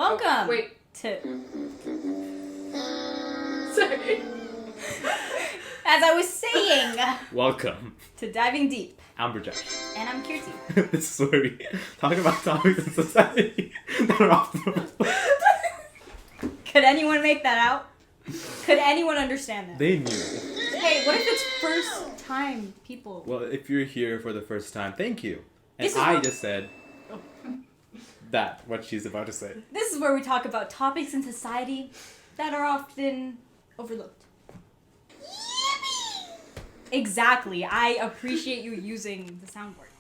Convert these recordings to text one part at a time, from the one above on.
Welcome. Oh, wait. To. Sorry. As I was saying. Welcome To Diving Deep. I'm Brijesh. And I'm Kirti. This is where we talk about topics in society that are off the Could anyone make that out? Could anyone understand that? They knew. Hey, what if it's first time people? Well, if you're here for the first time, thank you. And This is I what- just said what she's about to say. This is where we talk about topics in society that are often overlooked. Exactly. I appreciate you using the soundboard.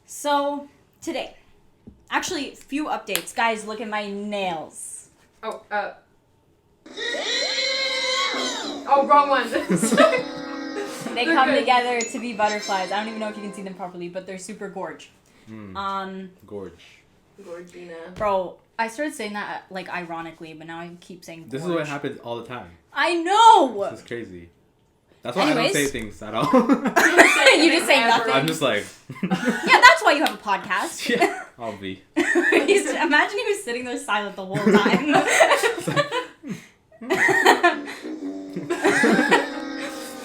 So today, actually, few updates. Guys, look at my nails. Oh, wrong one. Sorry. They They're come good. together to be butterflies. I don't even know if you can see them properly, but they're super gorge. Gorge. Gorgina. Bro, I started saying that like ironically, but now I keep saying gorge. This is what happens all the time. I know! This is crazy. That's why I Anyways. don't say things at all. You just say nothing. I'm just like... Yeah, that's why you have a podcast. Yeah, I'll be. Imagine he was sitting there silent the whole time.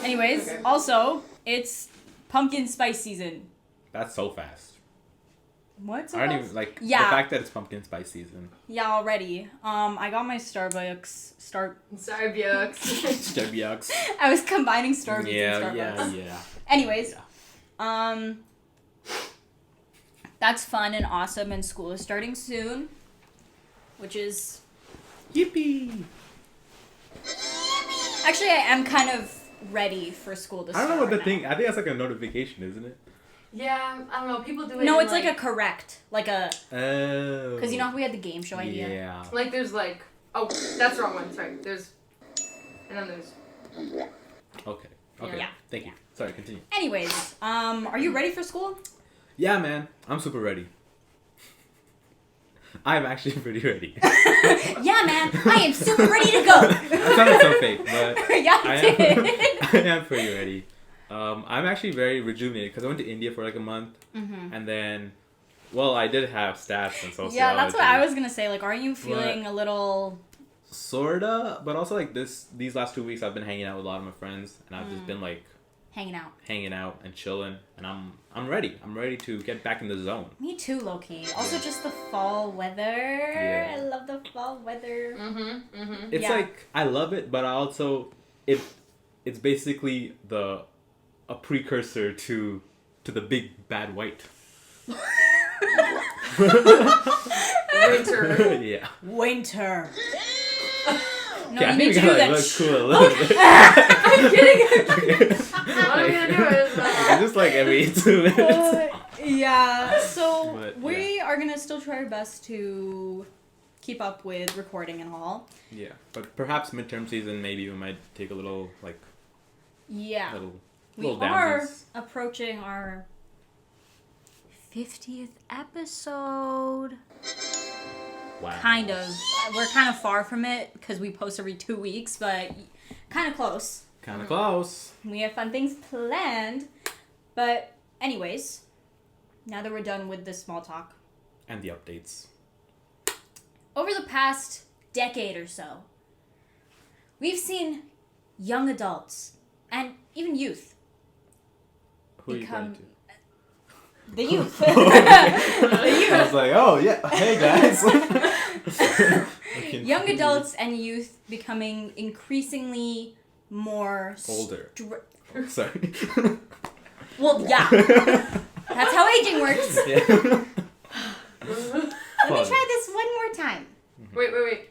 Anyways, Okay. also, it's pumpkin spice season. That's so fast. What? I don't even like Yeah. the fact that it's pumpkin spice season. Yeah, already. I got my Starbucks. Starbucks. Starbucks. I was combining Starbucks Yeah, and Starbucks. yeah. Anyways, Yeah. that's fun and awesome, and school is starting soon, which is Yippee! actually I am kind of ready for school to I start. don't know what the now. thing... I think that's like a notification, isn't it? Yeah, I don't know. People do it. No, in, it's like a correct, like a Oh. because you know how we had the game show idea. Yeah. Like there's like. Oh, that's the wrong one. Sorry. There's. And then there's. Okay. Okay. Yeah. Thank you. Sorry, continue. Anyways, are you ready for school? Yeah, man. I'm super ready. I'm actually pretty ready. Yeah, man, I am super ready to go. That sounded so fake, but Yeah, I I did. I am pretty ready. I'm actually very rejuvenated because I went to India for like a month, and then, well, I did have stats and sociology. Yeah, that's what I was gonna say. Like, are you feeling a little? Sorta, but also like these last 2 weeks I've been hanging out with a lot of my friends, and I've just been like Hanging out. and chilling, and I'm ready. I'm ready to get back in the zone. Me too, low-key. Also, just the fall weather. Yeah. I love the fall weather. It's Yeah. like I love it, but I also it's basically a precursor to the big bad white. Winter. Yeah. Winter. No, Okay, I you think need we to do gotta that. look cool a little bit. I'm kidding. Okay. What are we gonna do is Just like every 2 minutes. Yeah, so But, we are gonna still try our best to keep up with recording and all. Yeah, but perhaps midterm season maybe we might take a little like Yeah. little We little are downsies. approaching our 50th episode. Wow. Kind of. We're kind of far from it because we post every 2 weeks, but kind of close. Kind of close. We have fun things planned. But anyways, now that we're done with the small talk, And the updates. over the past decade or so, we've seen young adults and even youth Who are you become going to? the youth. I was like, oh yeah, hey guys. Young adults and youth becoming increasingly more Older. str- Sorry. Well, yeah. That's how aging works. Yeah. Let me try this one more time. Wait.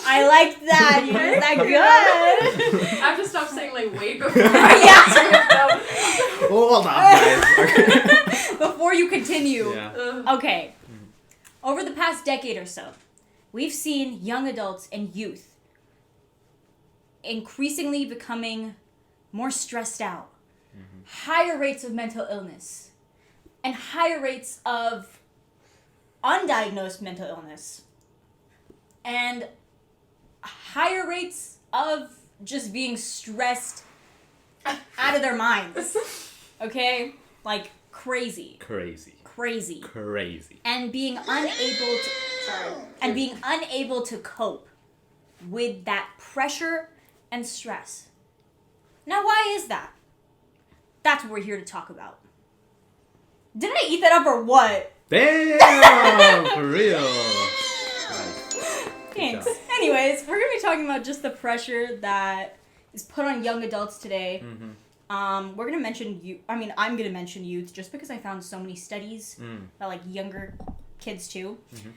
I like that. You did that good. I have to stop saying like wait before. Yeah. Hold on, guys. Before you continue. Yeah. Okay. Over the past decade or so, we've seen young adults and youth increasingly becoming more stressed out, higher rates of mental illness, and higher rates of undiagnosed mental illness and higher rates of just being stressed out of their minds. Okay? Like, crazy. Crazy. And being unable to cope with that pressure and stress. Now, why is that? That's what we're here to talk about. Did I eat that up or what? Damn! For real. Nice. Thanks. Anyways, we're going to be talking about just the pressure that is put on young adults today. Mm-hmm. We're going to mention I'm going to mention youth just because I found so many studies about like younger kids too. Mm-hmm.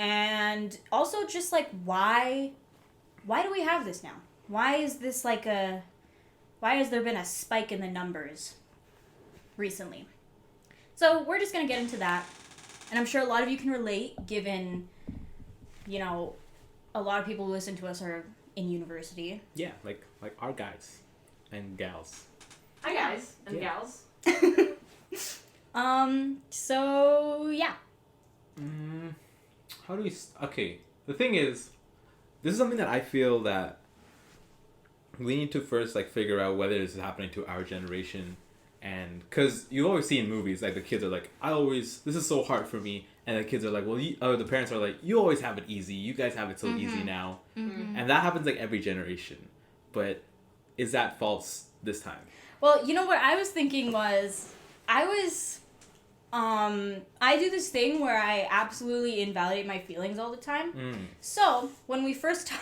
And also just like why do we have this now? Why is this why has there been a spike in the numbers recently? So we're just going to get into that. And I'm sure a lot of you can relate given, you know, a lot of people who listen to us are in university. Yeah, like our guys and gals. Hi guys and gals. So yeah. How do we... Okay, the thing is, this is something that I feel that we need to first like figure out whether this is happening to our generation. And because you always see in movies like the kids are like, this is so hard for me, and the kids are like, well, the parents are like, you always have it easy, you guys have it so easy now. And that happens like every generation. But is that false this time? Well, you know what I was thinking was I do this thing where I absolutely invalidate my feelings all the time. So when we first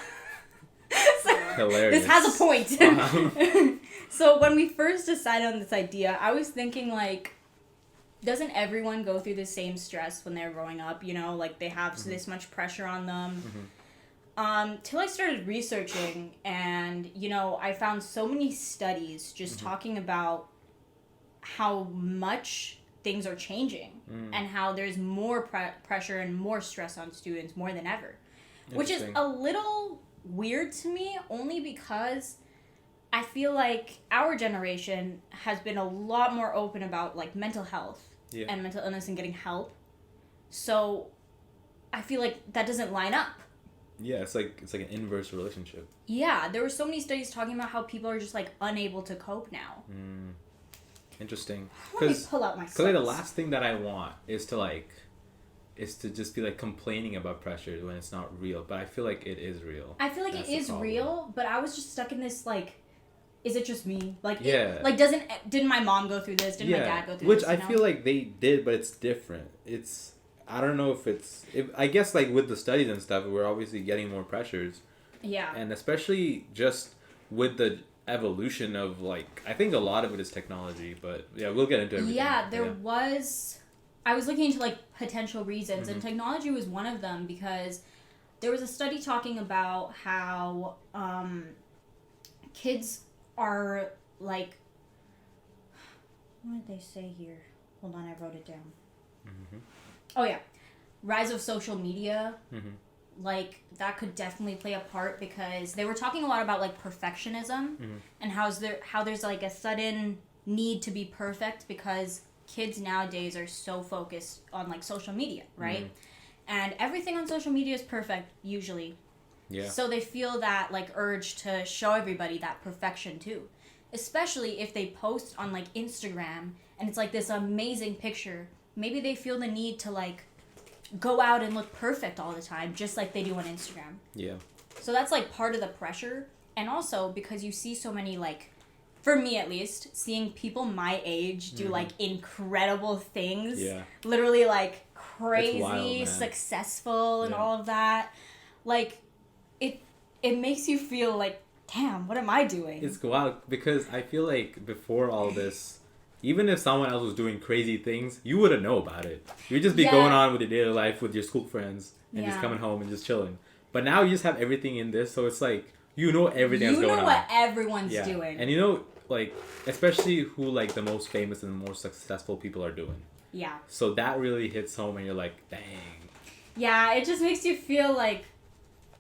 Hilarious. This has a point. So when we first decided on this idea, I was thinking like, doesn't everyone go through the same stress when they're growing up? You know, like they have this much pressure on them. Till I started researching, and you know, I found so many studies just talking about how much things are changing and how there's more pressure and more stress on students more than ever, which is a little weird to me, only because I feel like our generation has been a lot more open about like mental health and mental illness and getting help. So I feel like that doesn't line up. Yeah, it's like an inverse relationship. Yeah, there were so many studies talking about how people are just like unable to cope now. Interesting. Let me pull out my Because like, the last thing that I want is to just be like complaining about pressure when it's not real. But I feel like it is real. I feel like it is real, but I was just stuck in this like, is it just me? Like, yeah. Didn't my mom go through this? Didn't my dad go through this? Which I feel like they did, but it's different. I don't know if I guess like with the studies and stuff, we're obviously getting more pressures. Yeah. And especially just with the evolution of like, I think a lot of it is technology, but yeah, we'll get into everything. Yeah, I was looking into like potential reasons, and technology was one of them, because there was a study talking about how kids are like, what did they say here? Hold on, I wrote it down. Oh yeah, rise of social media. Like that could definitely play a part, because they were talking a lot about like perfectionism and how there's like a sudden need to be perfect because kids nowadays are so focused on like social media, right? And everything on social media is perfect usually. Yeah. So they feel that like urge to show everybody that perfection too. Especially if they post on like Instagram and it's like this amazing picture. Maybe they feel the need to like go out and look perfect all the time, just like they do on Instagram. Yeah. So that's like part of the pressure. And also because you see so many like, for me at least, seeing people my age do like incredible things. Yeah. Literally like crazy, wild, successful and all of that. Like it makes you feel like, damn, what am I doing? It's wild because I feel like before all this, even if someone else was doing crazy things, you wouldn't know about it. You'd just be going on with your daily life with your school friends and just coming home and just chilling. But now you just have everything in this, so it's like, you know everything that's going on. You know what everyone's doing. And you know, like, especially who, like, the most famous and the most successful people are doing. Yeah. So that really hits home and you're like, dang. Yeah, it just makes you feel like,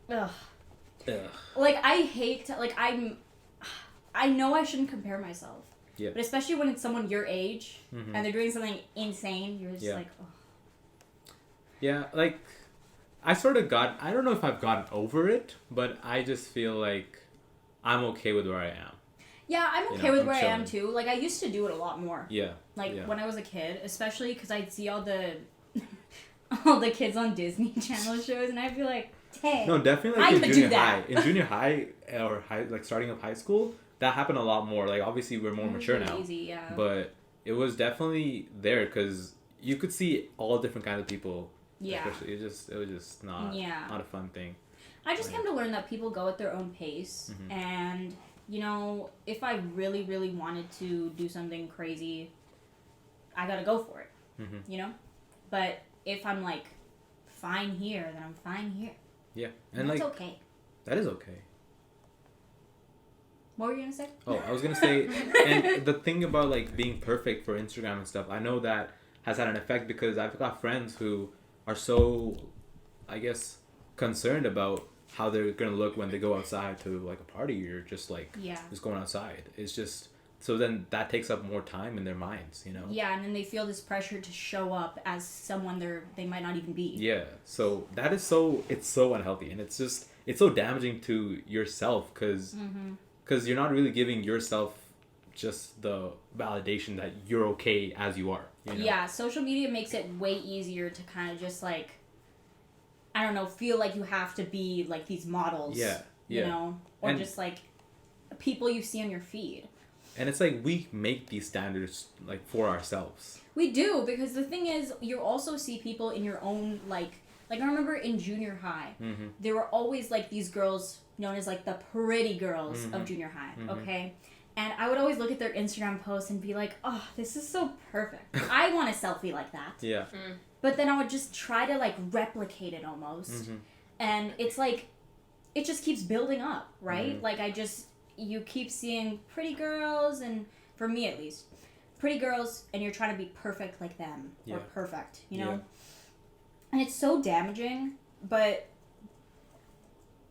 ugh. Like, I hate to, like, I know I shouldn't compare myself. Yeah. But especially when it's someone your age and they're doing something insane, you're just like, oh. Yeah, like, I don't know if I've gotten over it, but I just feel like I'm okay with where I am. Yeah, I'm okay with where I am too. Like, I used to do it a lot more. Yeah. Like, when I was a kid, especially because I'd see all the all the kids on Disney Channel shows, and I'd be like, dang. No, definitely like in junior high. In junior high, or like starting up high school, that happened a lot more. Like, obviously, we're more mature now. Easy, yeah. But it was definitely there because you could see all different kinds of people. Yeah. Especially, it was just not a fun thing. I just came to learn that people go at their own pace, and you know, if I really, really wanted to do something crazy, I gotta go for it. You know, but if I'm like fine here, then I'm fine here. Yeah, and that's like okay. That is okay. What were you gonna say? Oh, I was gonna say, and the thing about like being perfect for Instagram and stuff, I know that has had an effect because I've got friends who are so, I guess, concerned about how they're gonna look when they go outside to like a party or just like just going outside. It's just so then that takes up more time in their minds, you know. Yeah, and then they feel this pressure to show up as someone they might not even be. Yeah, so that is it's so unhealthy, and it's so damaging to yourself because you're not really giving yourself just the validation that you're okay as you are. You know? Yeah, social media makes it way easier to kind of just like, I don't know, feel like you have to be like these models. Yeah. You know? Or just like people you see on your feed. And it's like we make these standards like for ourselves. We do, because the thing is, you also see people in your own like I remember in junior high, there were always like these girls known as like the pretty girls of junior high, okay? And I would always look at their Instagram posts and be like, oh, this is so perfect. I want a selfie like that. Yeah. But then I would just try to like replicate it almost. And it's like, it just keeps building up, right? Like you keep seeing pretty girls, and for me at least, pretty girls, and you're trying to be perfect like them, or perfect, you know? And it's so damaging, but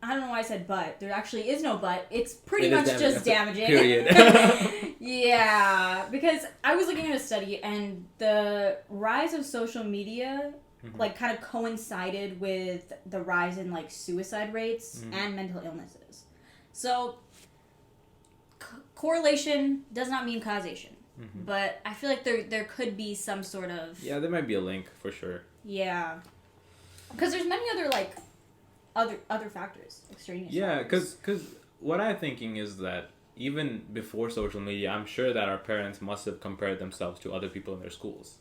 I don't know why I said but. There actually is no but. It's pretty much just damaging. Period. Yeah, because I was looking at a study, and the rise of social media like kind of coincided with the rise in like suicide rates and mental illnesses. So correlation does not mean causation. But I feel like there could be some sort of... Yeah, there might be a link for sure. Yeah. Because there's many other, like, other factors, extraneous Yeah, factors. because what I'm thinking is that even before social media, I'm sure that our parents must have compared themselves to other people in their schools.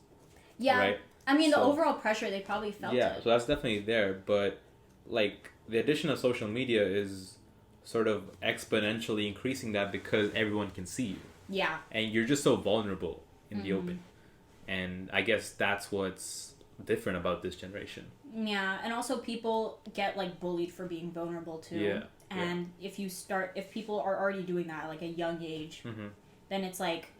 Yeah. Right? I mean, the overall pressure, they probably felt it. Yeah, so that's definitely there. But, like, the addition of social media is sort of exponentially increasing that because everyone can see you. Yeah. And you're just so vulnerable in the open. And I guess that's what's different about this generation. Yeah, and also people get like bullied for being vulnerable too. Yeah. And if people are already doing that at like a young age, then it's like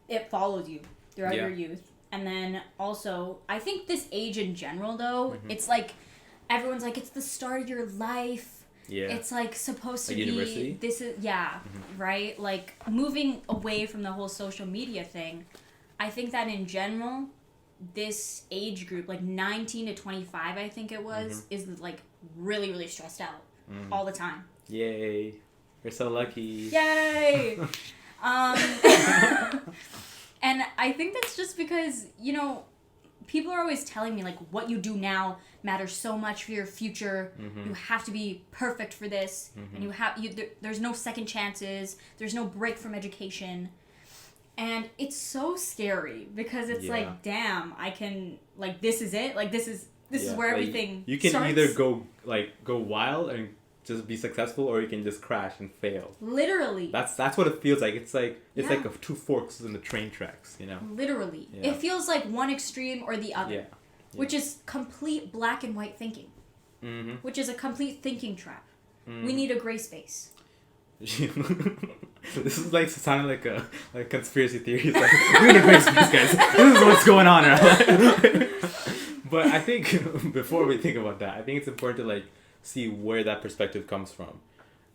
it follows you throughout your youth. And then also, I think this age in general though, it's like everyone's like it's the start of your life. Yeah. It's like supposed to be university? this is right? Like moving away from the whole social media thing. I think that in general, this age group, like 19 to 25, I think it was, is like really, really stressed out all the time. Yay. You're so lucky. Yay! And I think that's just because, you know, people are always telling me, like, what you do now matters so much for your future. You have to be perfect for this. And there's no second chances. There's no break from education. And it's so scary because it's like, damn, I can, like, this is it. Like, this is where everything You can starts. either go wild and just be successful, or you can just crash and fail. Literally. That's what it feels like. It's like two forks in the train tracks, you know? Literally. Yeah. It feels like one extreme or the other. Yeah. Which is complete black and white thinking. Which is a complete thinking trap. We need a gray space. This is like sounding like a conspiracy theory. It's like, we need a gray space, guys. This is what's going on right? But I think before we think about that, I think it's important to like see where that perspective comes from,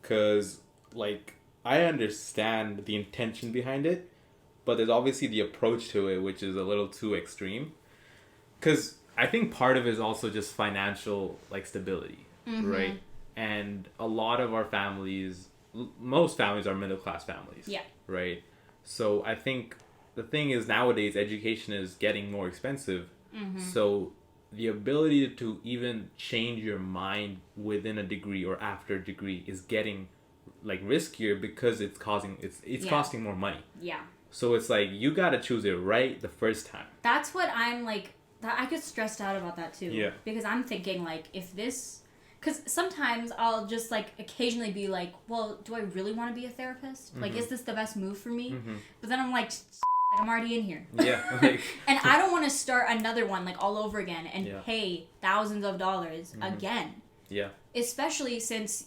because like I understand the intention behind it, but there's obviously the approach to it which is a little too extreme. Because I think part of it is also just financial like stability, right? And a lot of our families, most families are middle class families, Yeah. right? So I think the thing is nowadays education is getting more expensive, so the ability to even change your mind within a degree or after a degree is getting like riskier because it's costing more money. Yeah. So it's like you gotta choose it right the first time. That's what I'm like. I get stressed out about that too. Yeah. Because I'm thinking like if this, because sometimes I'll just like occasionally be like, well, do I really want to be a therapist? Like, is this the best move for me? But then I'm like, I'm already in here. Yeah. Like, and I don't want to start another one like all over again and Yeah. pay thousands of dollars again. yeah. Especially since,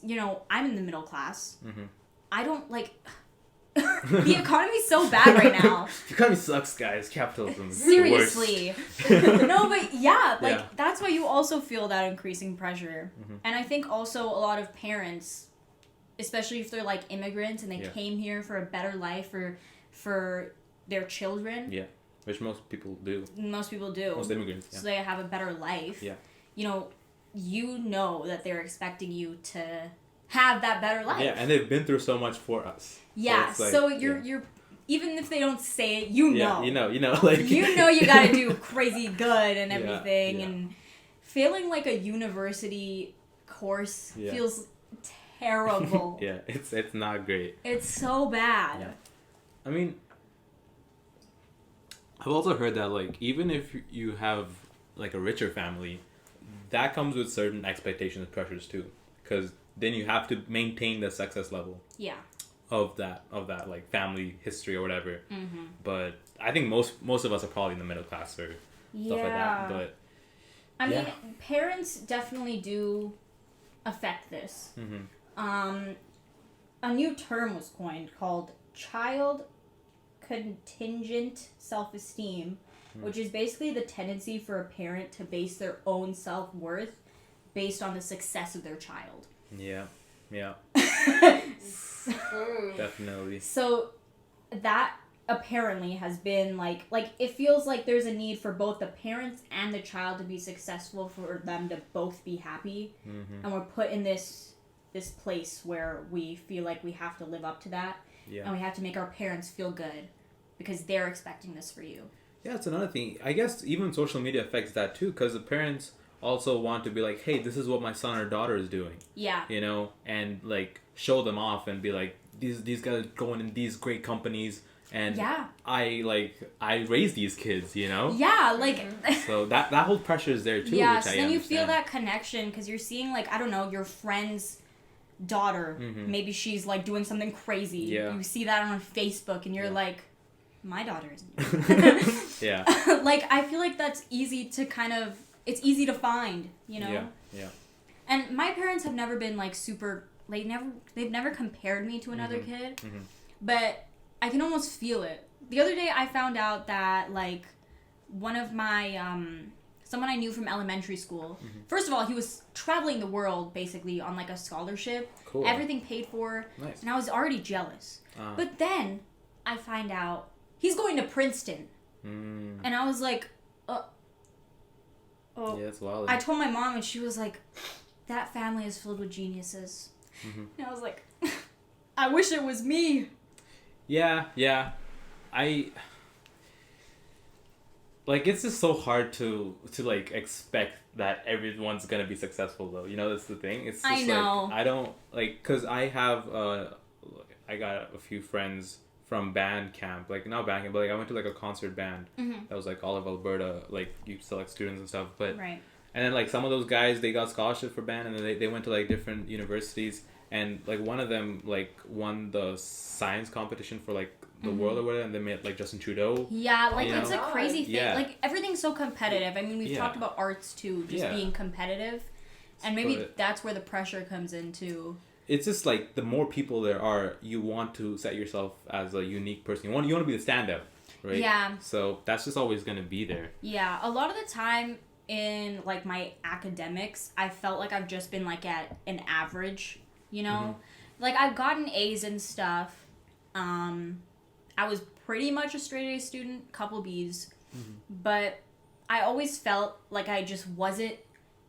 I'm in the middle class. I don't like... the economy's so bad right now. The economy sucks, guys. Capitalism is Seriously. the worst. No, but yeah, like, Yeah. that's why you also feel that increasing pressure. And I think also a lot of parents, especially if they're, like, immigrants and they Yeah. came here for a better life for their children. Yeah, which most people do. Most people do. Most immigrants, yeah. So they have a better life. Yeah. You know that they're expecting you to have that better life. Yeah, and they've been through so much for us. Yeah, it's like, so you're even if they don't say it, you know. Yeah, you know, like... you gotta do crazy good and everything, yeah. and failing like a university course Yeah. feels terrible. Yeah, it's not great. It's so bad. Yeah. I mean, I've also heard that, like, even if you have, like, a richer family, that comes with certain expectations and pressures, too. Because then you have to maintain the success level. Yeah. Of that like family history or whatever. But I think most of us are probably in the middle class or stuff like that. But I mean, parents definitely do affect this. A new term was coined called child contingent self-esteem, which is basically the tendency for a parent to base their own self-worth based on the success of their child. Yeah. Definitely. So that apparently has been like it feels like there's a need for both the parents and the child to be successful for them to both be happy. And we're put in this place where we feel like we have to live up to that. Yeah. And we have to make our parents feel good because they're expecting this for you. Yeah, it's another thing. I guess even social media affects that too, because the parents also want to be like, hey, this is what my son or daughter is doing. Yeah. And like show them off and be like, these guys are going in these great companies, and I raise these kids, Yeah, like so that whole pressure is there too. Yeah, which so I then you understand. feel that connection because you're seeing like, I don't know, your friend's daughter, maybe she's like doing something crazy. Yeah. You see that on Facebook and you're like, my daughter isn't doing that. Yeah. Like, I feel like that's easy to it's easy to find, Yeah. And my parents have never been like super, they've never compared me to another kid, but I can almost feel it. The other day I found out that like one of my, someone I knew from elementary school, first of all, he was traveling the world basically on like a scholarship, Cool. everything paid for, Nice. and I was already jealous. But then I find out he's going to Princeton, and I was like, oh. Yeah, it's wild. I told my mom, and she was like, that family is filled with geniuses. And I was like, I wish it was me. Yeah. Like, it's just so hard to like expect that everyone's gonna be successful though. That's the thing. It's just I know. like I don't like, cause I have I got a few friends from band camp, like not band camp, but like I went to like a concert band that was like all of Alberta, like you select students and stuff. But Right. and then like some of those guys, they got scholarships for band, and then they went to like different universities, and like one of them like won the science competition for like the world or whatever, and they met like Justin Trudeau. Yeah, like You it's know? a crazy thing. Yeah. Like everything's so competitive. I mean, we've Yeah. talked about arts too, just Yeah. being competitive. And maybe But- that's where the pressure comes into. It's just like the more people there are, you want to set yourself as a unique person. You want to be the standout, right? Yeah. So that's just always gonna be there. Yeah, a lot of the time in like my academics, I felt like I've just been like at an average, Like I've gotten A's and stuff. I was pretty much a straight A student, couple B's, but I always felt like I just wasn't.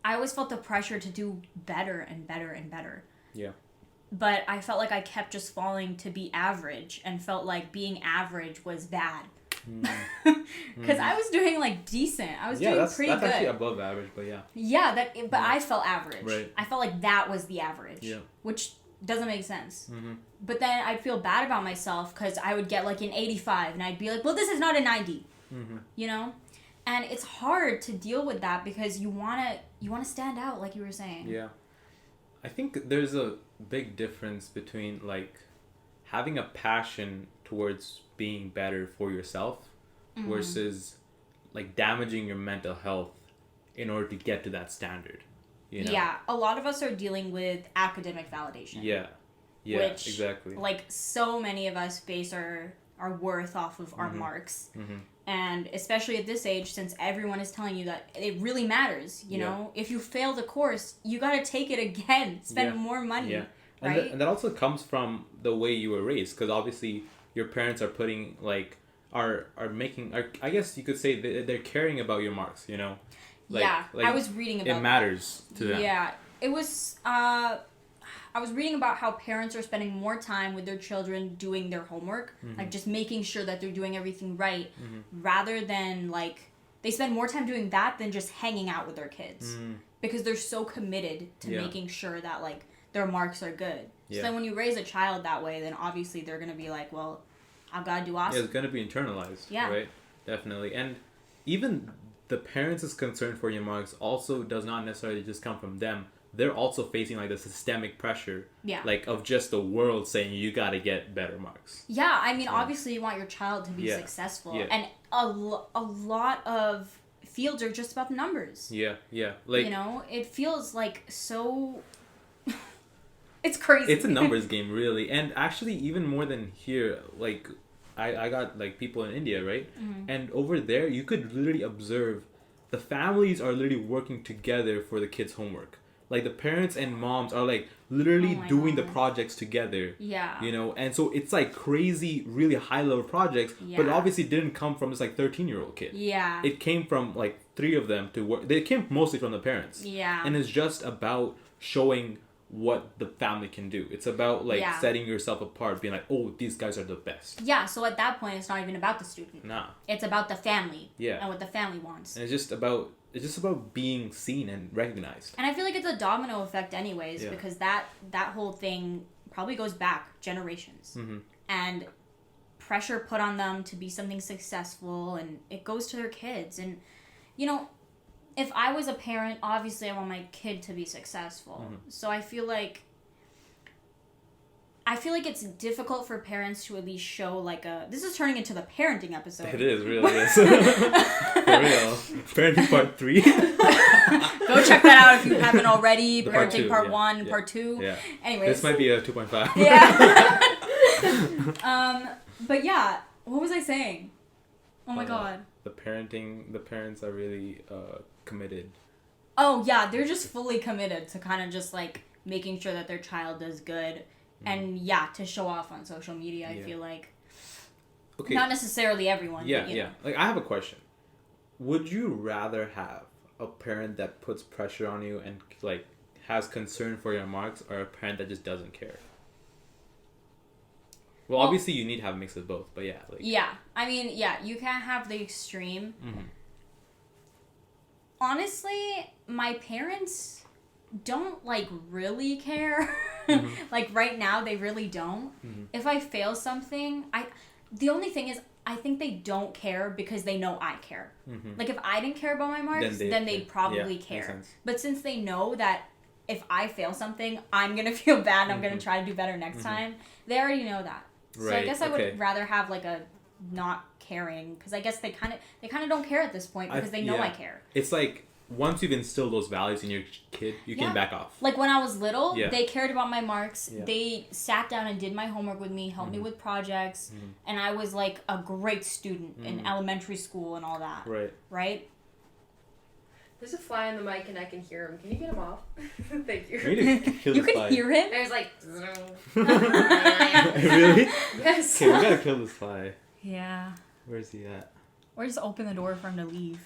I always felt the pressure to do better and better and better. Yeah. But I felt like I kept just falling to be average and felt like being average was bad. Because I was doing like decent. I was doing pretty good. That's actually above average, but yeah. Yeah, but I felt average. Right. I felt like that was the average. Yeah. Which doesn't make sense. Mm-hmm. But then I'd feel bad about myself because I would get like an 85 and I'd be like, well, this is not a 90. Mm-hmm. You know? And it's hard to deal with that because you wanna stand out, like you were saying. Yeah. I think there's a big difference between like having a passion towards being better for yourself versus like damaging your mental health in order to get to that standard. You know? Yeah, a lot of us are dealing with academic validation. Yeah. Yeah, which, exactly. Like so many of us base our worth off of our marks. And especially at this age, since everyone is telling you that it really matters, you know? If you fail the course, you gotta take it again. Spend more money, right? And that also comes from the way you were raised, because obviously your parents are putting, like, are making, I guess you could say they're caring about your marks, you know? Like, I was reading about it matters to them. Yeah, it was, I was reading about how parents are spending more time with their children doing their homework, like just making sure that they're doing everything right, rather than like they spend more time doing that than just hanging out with their kids because they're so committed to making sure that like their marks are good. So then when you raise a child that way, then obviously they're going to be like, well, I've got to do awesome. Yeah, it's going to be internalized, right? Definitely. And even the parents' concern for your marks also does not necessarily just come from them. They're also facing like the systemic pressure, like of just the world saying you got to get better marks. Yeah, I mean, obviously you want your child to be successful, and a lot of fields are just about the numbers. Yeah, like you know, it feels like so. It's crazy. It's a numbers game, really, and actually even more than here. Like, I got like people in India, right, and over there you could literally observe the families are literally working together for the kids' homework. Like, the parents and moms are, like, literally doing the projects together. Yeah. You know? And so it's, like, crazy, really high-level projects. Yeah. But it obviously didn't come from this, like, 13-year-old kid. Yeah. It came from, like, 3 of them to work. They came mostly from the parents. Yeah. And it's just about showing what the family can do. It's about, like, setting yourself apart, being like, oh, these guys are the best. Yeah, so at that point, it's not even about the student. Nah. It's about the family. Yeah. And what the family wants. And it's just about being seen and recognized. And I feel like it's a domino effect anyways, because that whole thing probably goes back generations. And pressure put on them to be something successful, and it goes to their kids. And, you know, if I was a parent, obviously I want my kid to be successful. So I feel like it's difficult for parents to at least show like a... This is turning into the parenting episode. It is, really is. For real. Parenting part 3. Go check that out if you haven't already. Parenting part 1, part 2. Yeah. Anyways. This might be a 2.5. Yeah. But yeah, what was I saying? Oh my god. The parents are really committed. Oh yeah, they're just fully committed to kind of just like making sure that their child does good. And to show off on social media, I feel like. Okay. Not necessarily everyone. Yeah, but, you know. Like, I have a question. Would you rather have a parent that puts pressure on you and, like, has concern for your marks, or a parent that just doesn't care? Well, obviously you need to have a mix of both, but yeah. Like. Yeah. I mean, you can't have the extreme. Honestly, my parents don't like really care. Like right now they really don't. If I fail something, the only thing is I think they don't care because they know I care. Like if I didn't care about my marks, then they'd probably care. But since they know that if I fail something, I'm gonna feel bad and I'm gonna try to do better next time, they already know that. Right. So I guess I would rather have like a not caring, because I guess they kind of don't care at this point because they know I care. It's like, once you've instilled those values in your kid, you can back off. Like when I was little, they cared about my marks. Yeah. They sat down and did my homework with me, helped me with projects, and I was like a great student in elementary school and all that. Right? There's a fly on the mic and I can hear him. Can you get him off? Thank you. You can hear him? There's like... Really? Yes. Okay, we gotta kill this fly. Yeah. Where's he at? Or just open the door for him to leave.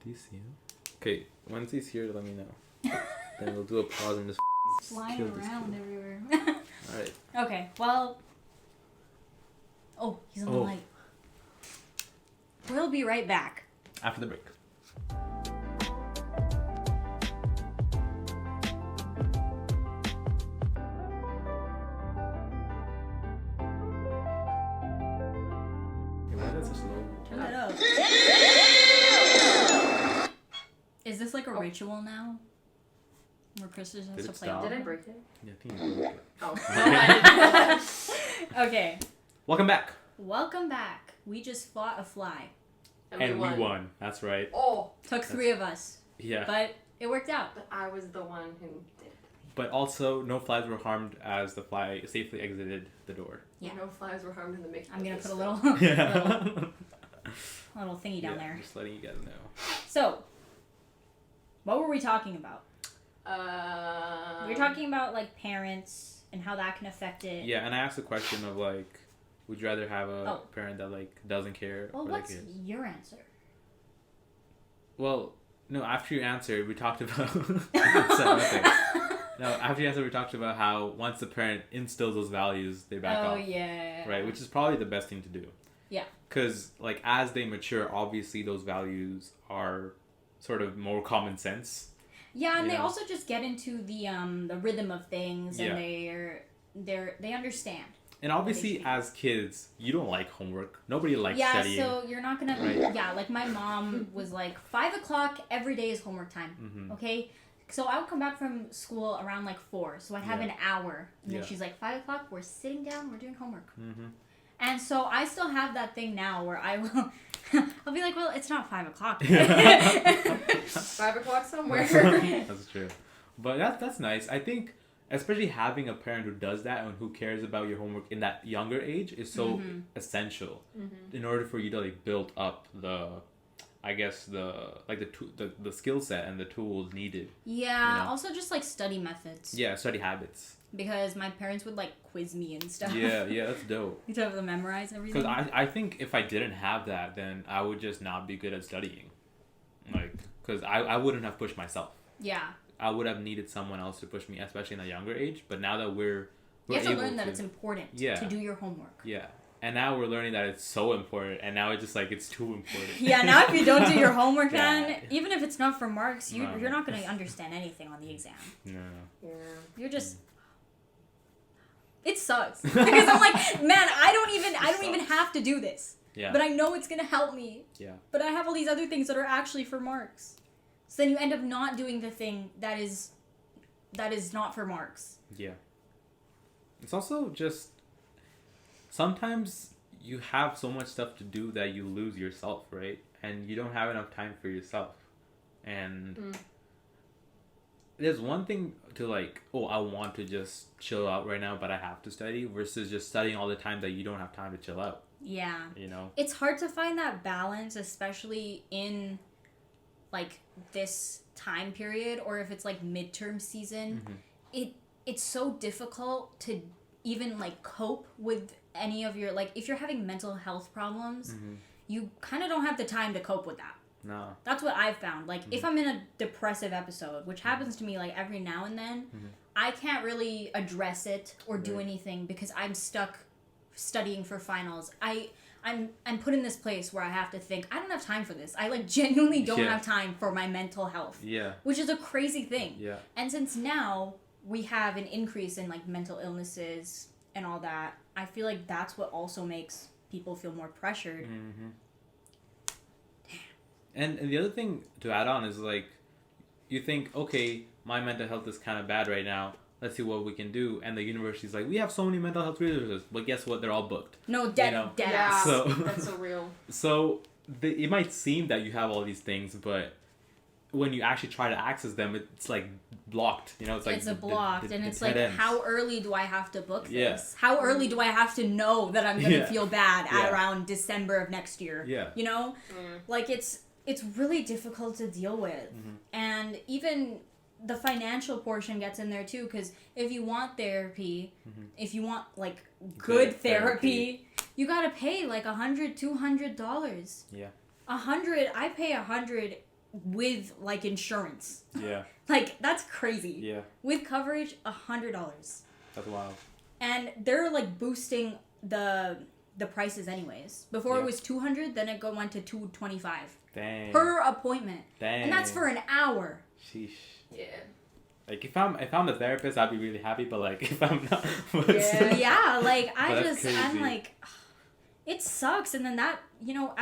Do you see him? Okay, once he's here, let me know. Then we'll do a pause and just Flying kill this around kid. everywhere. Alright. Okay, well. Oh, he's on the light. We'll be right back. After the break. Hey, why is that so slow? Turn that up. Is this like a ritual now? Where Chris just has Did to it play stop? all Did I of break it? Yeah, I think you broke it. Oh. Okay, Welcome back. welcome back. We just fought a fly. And we won. That's right. Oh, Took 3 of us, Yeah. but it worked out. but I was the one who did. But also, no flies were harmed as the fly safely exited the door. Yeah. No flies were harmed in the making. I'm gonna of put a this little, Yeah. little thingy down there. Just letting you guys know. So, what were we talking about? film. We were talking about like parents and how that can affect it. Yeah, and I asked the question of like, would you rather have a parent that like doesn't care Well, for what's their kids? your answer? Well, no. After you answered, we talked about. Nothing. No, after you answered, we talked about how once the parent instills those values, they back off. Oh yeah. Right, which is probably the best thing to do. Yeah. Because like as they mature, obviously those values are sort of more common sense. Yeah, and You they know? also just get into the rhythm of things, and they understand. And obviously, as kids, you don't like homework. Nobody likes studying. So you're not gonna. Right. Yeah, like my mom was like 5:00 every day is homework time. Mm-hmm. Okay, so I would come back from school around like 4, so I'd have an hour, and then Yeah. she's like 5:00, we're sitting down, we're doing homework. Mm-hmm. And so I still have that thing now where I will. I'll be like, well, it's not 5:00. 5 o'clock somewhere. That's true. But that's nice. I think, especially having a parent who does that and who cares about your homework in that younger age is so essential in order for you to like build up the, I guess the skill set and the tools needed. Yeah. You know? Also, just like study methods. Yeah, study habits. Because my parents would like quiz me and stuff. Yeah, that's dope. You'd have to memorize everything. Because I think if I didn't have that, then I would just not be good at studying. Like, because I wouldn't have pushed myself. Yeah. I would have needed someone else to push me, especially in a younger age. But now that we're you have to able learn that it's important to do your homework. Yeah. And now we're learning that it's so important, and now it's just like it's too important. Yeah, now if you don't do your homework, Yeah. man, even if it's not for marks, No. you're not going to understand anything on the exam. No. Yeah. You're just... It sucks. Because I'm like, man, I don't even have to do this. Yeah. But I know it's going to help me. Yeah. But I have all these other things that are actually for marks. So then you end up not doing the thing that is not for marks. Yeah. It's also just sometimes you have so much stuff to do that you lose yourself, right? And you don't have enough time for yourself. And there's one thing to like, oh, I want to just chill out right now, but I have to study, versus just studying all the time that you don't have time to chill out. Yeah. You know? It's hard to find that balance, especially in like this time period, or if it's like midterm season. It's so difficult to even like cope with any of your, like, if you're having mental health problems, you kind of don't have the time to cope with that. No. That's what I've found. Like, if I'm in a depressive episode, which happens to me like every now and then, I can't really address it or do anything because I'm stuck studying for finals. I'm put in this place where I have to think, I don't have time for this. I like genuinely don't have time for my mental health. Yeah. Which is a crazy thing. Yeah. And since now we have an increase in like mental illnesses and all that, I feel like that's what also makes people feel more pressured. And the other thing to add on is like, you think, okay, my mental health is kind of bad right now. Let's see what we can do. And the university's like, we have so many mental health resources, but guess what? They're all booked. No, dead Yeah, ass. So- that's so real. So it might seem that you have all these things, but when you actually try to access them, it's like blocked. You know, it's like It's a blocked, and it's like, dead ends. how early do I have to book Yeah. this? How early do I have to know that I'm gonna feel bad at Yeah. around December of next year? Yeah. You know, like it's really difficult to deal with, and even the financial portion gets in there too. Because if you want therapy, if you want like good therapy, you gotta pay like $100, $200. Yeah. $100. I pay $100 with like insurance. Yeah. Like that's crazy. Yeah. With coverage, $100. That's wild. And they're like boosting the prices anyways. Before it was $200, then it went to $225. Dang. Per appointment. Dang. And that's for an hour. Sheesh. Yeah. Like if I'm the therapist, I'd be really happy. But like if I'm not, Yeah. Like I'm crazy. like, it sucks. And then that, you know,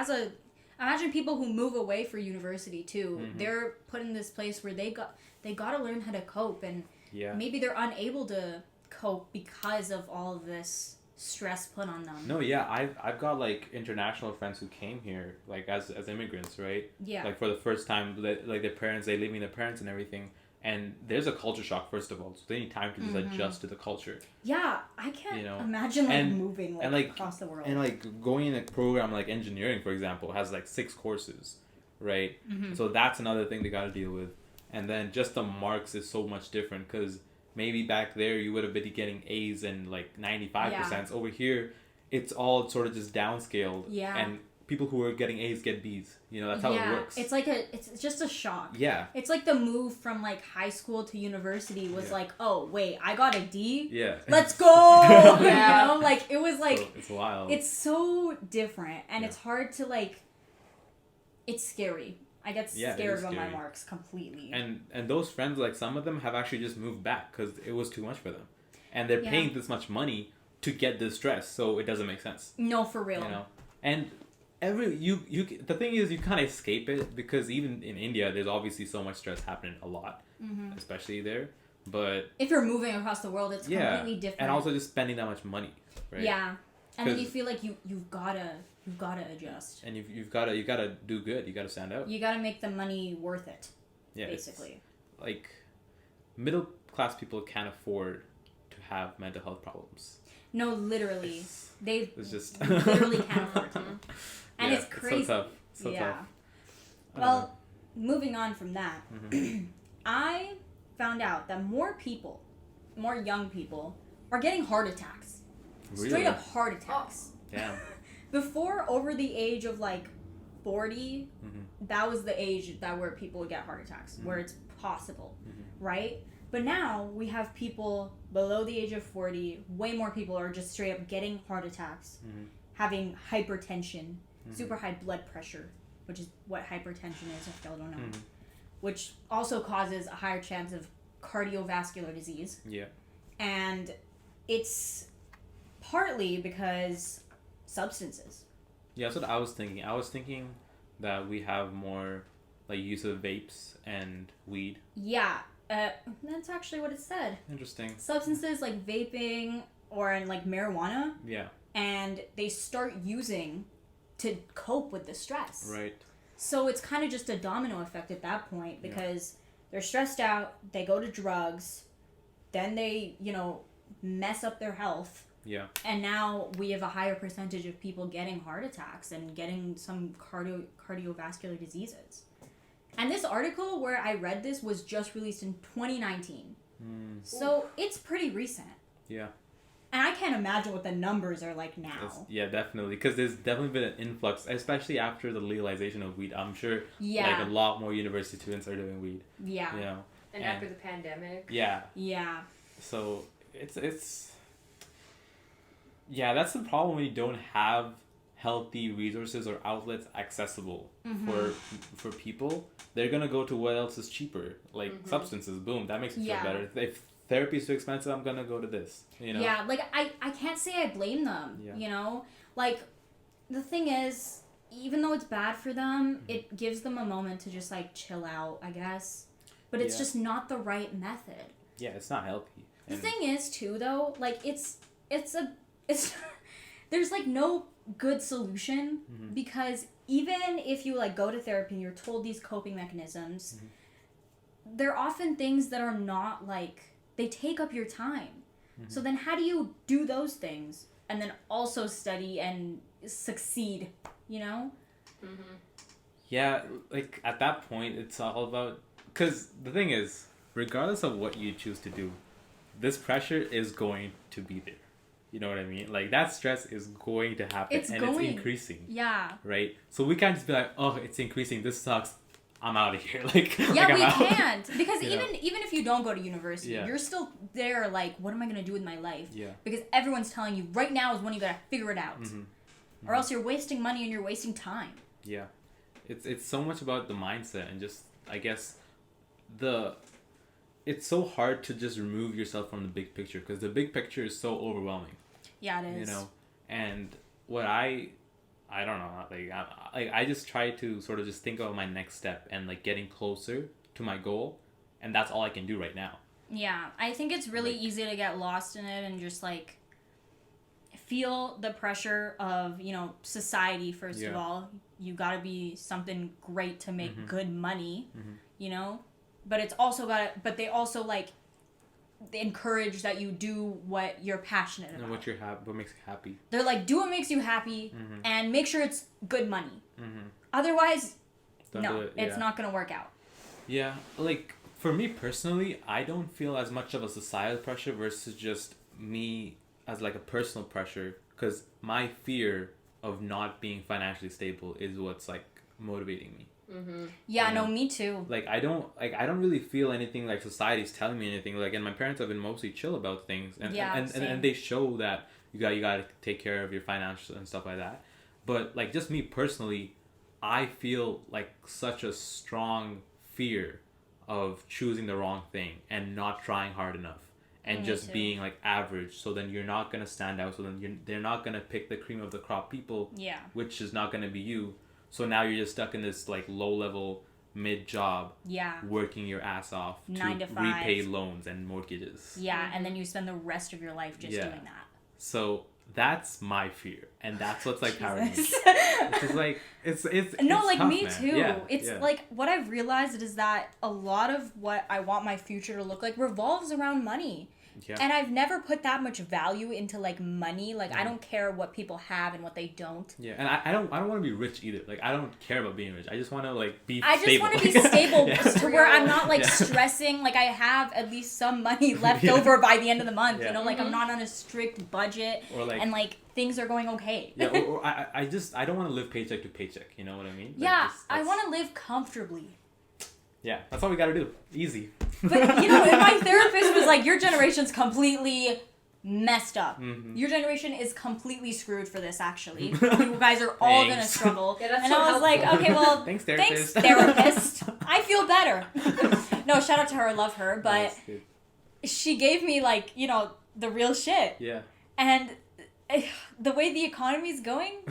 imagine people who move away for university too. Mm-hmm. They're put in this place where they got to learn how to cope, and maybe they're unable to cope because of all of this stress put on them. No, yeah, I've got like international friends who came here like as immigrants, right? Yeah. Like for the first time, like their parents, they leaving their parents and everything, and there's a culture shock first of all, so they need time to just adjust to the culture. Yeah, I can't You know? imagine like And- moving and, like, across the world. And like going in a program like engineering, for example, has like 6 courses, right? So that's another thing they got to deal with, and then just the marks is so much different because maybe back there you would have been getting A's and like 95%. Over here, it's all sort of just downscaled. Yeah. And people who are getting A's get B's. You know, that's how it works. It's like it's just a shock. Yeah. It's like the move from like high school to university was Yeah. like, oh wait, I got a D. Yeah. Let's go. Yeah. You know, like it was like So, it's wild. it's so different, and Yeah. it's hard to like. It's scary. I get Yeah, it scared is of my scary. marks completely. And those friends, like some of them have actually just moved back because it was too much for them, and they're paying this much money to get this stress, so it doesn't make sense. No, for real. You know, and the thing is you can't escape it because even in India, there's obviously so much stress happening a lot, especially there. But If you're moving across the world, it's completely different. and also just spending that much money, right? Yeah, and then you 'Cause- feel like you've gotta adjust. And you gotta do good. You gotta stand out. You gotta make the money worth it. Yeah, it's- basically. like middle class people can't afford to have mental health problems. No, literally, they It's just literally can't afford to. And Yeah, it's crazy. It's so tough. So yeah. tough. I don't know. Well, moving on from that, I found out that more young people, are getting heart attacks. Straight Really? up heart attacks. Damn. Before, over the age of like 40, that was the age where people would get heart attacks, where it's possible, right? But now we have people below the age of 40, way more people are just straight up getting heart attacks, having hypertension, super high blood pressure, which is what hypertension is, if y'all don't know, which also causes a higher chance of cardiovascular disease. Yeah. And it's partly because substances. Yeah, that's what I was thinking. I was thinking that we have more like use of vapes and weed. Yeah, that's actually what it said. Interesting. Substances like vaping or like marijuana, Yeah. and they start using to cope with the stress. Right. So it's kind of just a domino effect at that point because they're stressed out, they go to drugs, then they, mess up their health. Yeah. And now we have a higher percentage of people getting heart attacks and getting some cardiovascular diseases. And this article where I read this was just released in 2019. So it's pretty recent. Yeah. And I can't imagine what the numbers are like now. Yeah, definitely. Because there's definitely been an influx, especially after the legalization of weed. I'm sure like a lot more university students are doing weed. Yeah. You know? And after the pandemic. Yeah. Yeah. So it's yeah, that's the problem when you don't have healthy resources or outlets accessible for people. They're gonna go to what else is cheaper, like substances. Boom, that makes me feel better. If therapy is too expensive, I'm gonna go to this. Yeah, like I can't say I blame them. Yeah. Like the thing is, even though it's bad for them, it gives them a moment to just like chill out, I guess. But it's just not the right method. Yeah, it's not healthy. The thing is too though, like it's there's like no good solution because even if you like go to therapy and you're told these coping mechanisms, they're often things that are not like, they take up your time. So then how do you do those things and then also study and succeed, Yeah, like at that point, it's all about, because the thing is, regardless of what you choose to do, this pressure is going to be there. You know what I mean? Like that stress is going to happen, it's increasing. Yeah. Right? So we can't just be like, oh, it's increasing, this sucks, I'm out of here. Like, Yeah, like, I'm we out. can't. Because You know? even if you don't go to university, Yeah. you're still there like, what am I going to do with my life? Yeah. Because everyone's telling you right now is when you got to figure it out. Mm-hmm. Or else you're wasting money and you're wasting time. Yeah. It's so much about the mindset and just, I guess, it's so hard to just remove yourself from the big picture because the big picture is so overwhelming. Yeah, it is. You know, and what I don't know, I just try to sort of just think about my next step and like getting closer to my goal, and that's all I can do right now. Yeah, I think it's really Like- easy to get lost in it and just like feel the pressure of, you know, society first of Yeah. all. You got to be something great to make Mhm. good money, Mhm. you know? But it's also but they also like they encourage that you do what you're passionate about. And what makes you happy. They're like, do what makes you happy Mhm. and make sure it's good money. Mm-hmm. Otherwise, Don't no, do it, it's yeah. not going to work out. Yeah, like for me personally, I don't feel as much of a societal pressure versus just me as like a personal pressure, because my fear of not being financially stable is what's like motivating me. Mm-hmm. Yeah, You no, know? me too. Like I don't really feel anything like society's telling me anything. Like, and my parents have been mostly chill about things, and Yeah, and same. they show that you got to take care of your finances and stuff like that. But like just me personally, I feel like such a strong fear of choosing the wrong thing and not trying hard enough and Me just too. being like average. So then you're not gonna stand out. So then they're not gonna pick the cream of the crop people, Yeah. which is not gonna be you. So now you're just stuck in this like low level mid job, Yeah. working your ass off 9 to 5. repay loans and mortgages. Yeah, and then you spend the rest of your life just Yeah. doing that. So that's my fear, and that's what's like powering me. Jesus. It's just like it's No, it's like tough, me man. too. Yeah, It's yeah. like what I've realized is that a lot of what I want my future to look like revolves around money. Yeah. And I've never put that much value into like money. Like I Mhm. don't care what people have and what they don't. Yeah, and I don't want to be rich either. Like I don't care about being rich. I just want to like be. I just stable. want to be stable Yeah. to where I'm not like Yeah. stressing. Like I have at least some money left Yeah. over by the end of the month. Yeah. You know, like I'm Mhm. not on a strict budget Or like and like things are going okay. yeah, or I don't want to live paycheck to paycheck. You know what I mean? Like, Yeah, just- I that's- want to live comfortably. Yeah, that's all we gotta do. Easy. But you know, if my therapist was like, "Your generation's completely messed up. Mhm. Your generation is completely screwed for this. Actually, you guys are all gonna Thanks. struggle." Yeah, that's and so I was like, helpful. "Okay, well, Thanks, thanks, therapist. therapist. I feel better." No, shout out to her. I love her, but That's good. she gave me like the real shit. Yeah. And the way the economy's going,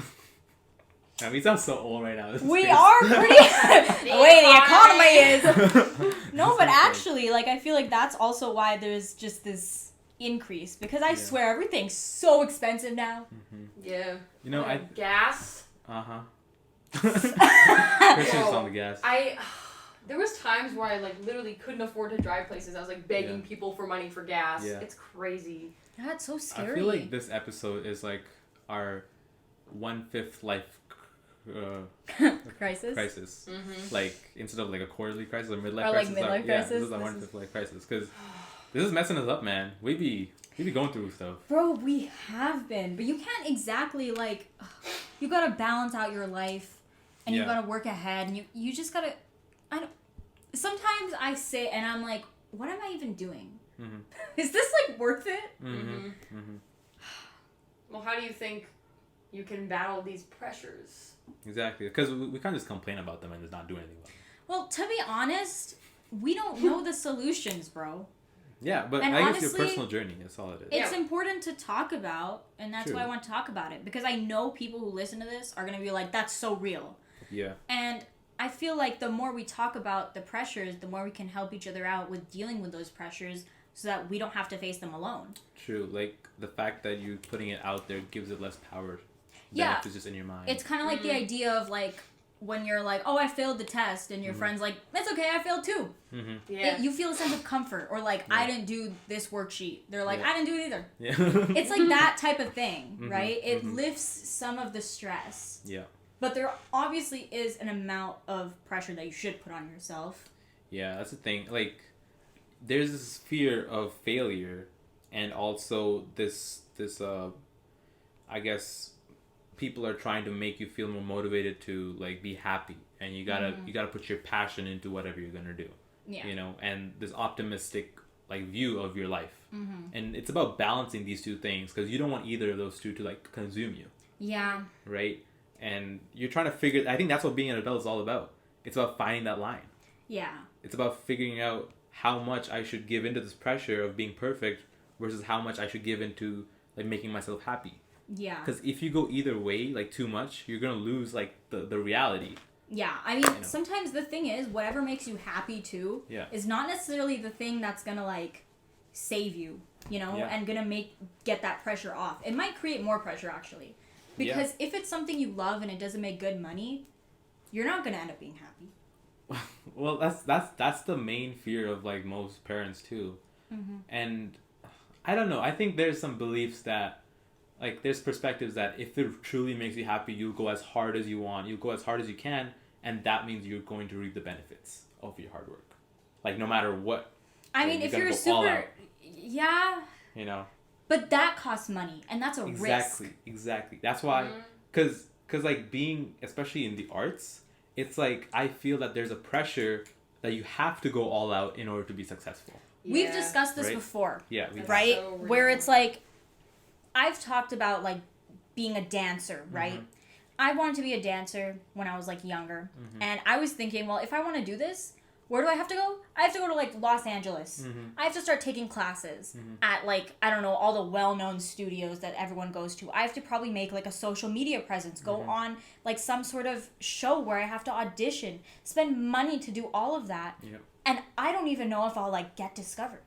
I mean, we sound so old right now. This is we crazy. are pretty. The way the economy is. No, This but is crazy. actually, like, I feel like that's also why there's just this increase. Because I Yeah. swear, everything's so expensive now. Mhm. Yeah. You know, I Gas. uh-huh. Christian's Whoa. on the gas. There was times where I like literally couldn't afford to drive places. I was like begging Yeah. people for money for gas. Yeah. It's crazy. That's so I scary. feel like this episode is like our 1/5 life Crisis? crisis. Mm-hmm. Like instead of like a quarterly crisis or midlife Or, like, crisis. midlife Yeah, crisis, this is our this 1/5 life crisis because this is messing us up, man. We be going through stuff. Bro, we have been. But you can't exactly, like, you gotta balance out your life. And you Yeah. gotta work ahead. And you just gotta, sometimes I sit and I'm like, what am I even doing? Mm-hmm. Is this, like, worth it? Mm-hmm. Mm-hmm. Well, how do you think you can battle these pressures? Exactly, because we can't just complain about them and just not do anything about them. Well, to be honest, we don't know the solutions, bro. Yeah, but And I guess your honestly, personal journey is all it is. It's Yeah. important to talk about, and that's True. why I want to talk about it. Because I know people who listen to this are going to be like, that's so real. Yeah. And I feel like the more we talk about the pressures, the more we can help each other out with dealing with those pressures so that we don't have to face them alone. True. Like the fact that you putting it out there gives it less power than Yeah. if it's just in your mind. It's kind of like the idea of like when you're like, oh, I failed the test, and your friend's like, that's okay, I failed too. Mm-hmm. Yeah. You feel a sense of comfort, or like, I Yeah. didn't do this worksheet. They're like, Yeah. I didn't do it either. Yeah. It's like that type of thing, Mhm, right? It mhm. lifts some of the stress. Yeah. But there obviously is an amount of pressure that you should put on yourself. Yeah, that's the thing. Like, there's this fear of failure, and also this I guess people are trying to make you feel more motivated to like be happy and you gotta put your passion into whatever you're gonna do. Yeah. You know, and this optimistic like view of your life. And it's about balancing these two things because you don't want either of those two to like consume you. Yeah. Right? And you're trying to figure, I think that's what being an adult is all about. It's about finding that line. Yeah. It's about figuring out how much I should give into this pressure of being perfect versus how much I should give into like making myself happy. Yeah. Because if you go either way, like too much, you're going to lose like the reality. Yeah, I mean, sometimes the thing is, whatever makes you happy too, is not necessarily the thing that's gonna like save you, you know, and gonna get that pressure off. It might create more pressure actually, because if it's something you love and it doesn't make good money, you're not gonna end up being happy. Well, that's the main fear of like most parents too, and I don't know. I think there's some beliefs that. Like, there's perspectives that if it truly makes you happy, you'll go as hard as you want. You'll go as hard as you can, and that means you're going to reap the benefits of your hard work. Like, no matter what. I mean, if you're super... Yeah. You know? But that costs money, and that's a risk. Exactly. That's why... Because, like, being... Especially in the arts, it's like, I feel that there's a pressure that you have to go all out in order to be successful. Yeah. We've discussed this before. Yeah. Right? So where it's like... I've talked about, like, being a dancer, right? I wanted to be a dancer when I was, like, younger. And I was thinking, well, if I want to do this, where do I have to go? I have to go to, like, Los Angeles. I have to start taking classes at, like, I don't know, all the well-known studios that everyone goes to. I have to probably make, like, a social media presence, go on, like, some sort of show where I have to audition, spend money to do all of that. And I don't even know if I'll, like, get discovered.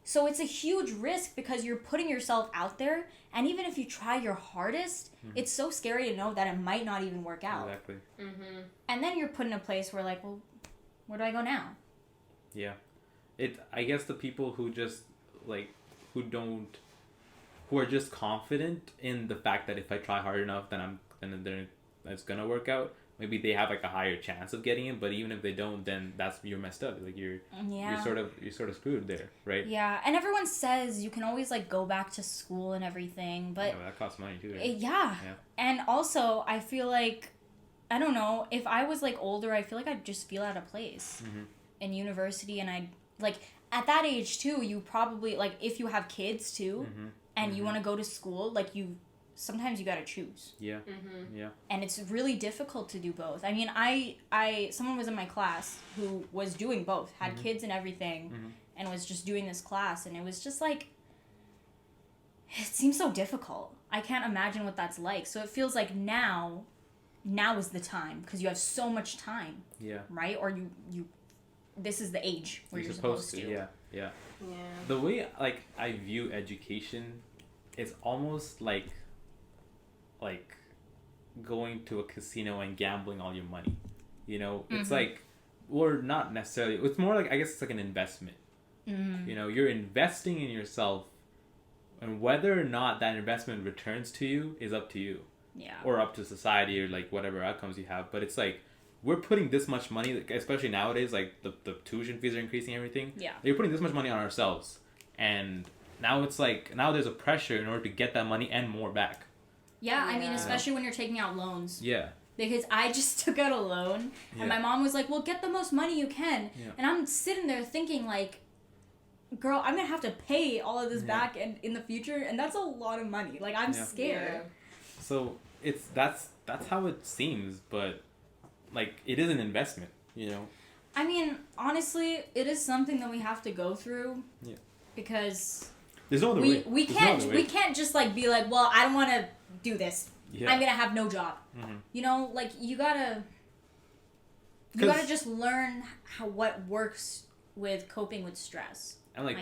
So it's a huge risk because you're putting yourself out there, and even if you try your hardest, it's so scary to know that it might not even work out. Exactly. And then you're put in a place where, like, well, where do I go now? Yeah. I guess the people who just, like, who are just confident in the fact that if I try hard enough, then it's gonna work out. Maybe they have like a higher chance of getting it, but even if they don't, then you're messed up. Like you're sort of screwed there, right? Yeah, and everyone says you can always like go back to school and everything, but that costs money too. Right? And also I feel like I don't know if I was like older, I feel like I'd just feel out of place in university, and I like at that age too. You probably like if you have kids too, and you want to go to school, like sometimes you gotta choose. Yeah. And it's really difficult to do both. I mean, someone was in my class who was doing both, had kids and everything, and was just doing this class, and it was just like, it seems so difficult. I can't imagine what that's like. So it feels like now is the time, because you have so much time. Yeah. Right? Or this is the age where you're supposed to. Yeah. The way, like, I view education is almost like going to a casino and gambling all your money, you know. It's like, or not necessarily, it's more like, I guess it's like an investment. You know, you're investing in yourself, and whether or not that investment returns to you is up to you, or up to society, or like whatever outcomes you have. But it's like, we're putting this much money, like, especially nowadays, like the tuition fees are increasing, everything. You're putting this much money on ourselves, and now it's like, now there's a pressure in order to get that money and more back. I mean, especially when you're taking out loans. Yeah. Because I just took out a loan, and my mom was like, well, get the most money you can. And I'm sitting there thinking, like, girl, I'm going to have to pay all of this back in the future, and that's a lot of money. Like, I'm scared. So, that's how it seems, but, like, it is an investment, you know? I mean, honestly, it is something that we have to go through. Yeah. Because... There's no other way. We can't just, like, be like, well, I don't want to do this. I'm gonna have no job. You know, like, you gotta just learn what works with coping with stress. And like,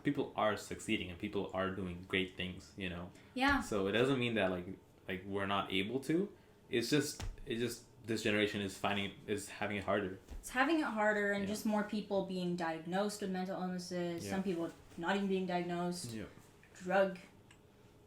people are succeeding, and people are doing great things, you know. Yeah. So it doesn't mean that like we're not able to. It's just this generation is having it harder. It's having it harder, and just more people being diagnosed with mental illnesses. Some people not even being diagnosed. Drug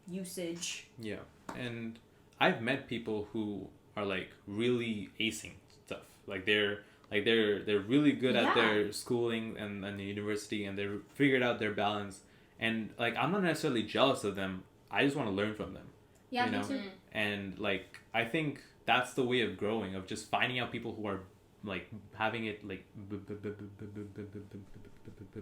usage. Yeah. And I've met people who are like really acing stuff. Like they're really good at their schooling and the university, and they've figured out their balance. And like, I'm not necessarily jealous of them. I just want to learn from them. Yeah, me too. And like, I think that's the way of growing, of just finding out people who are like having it like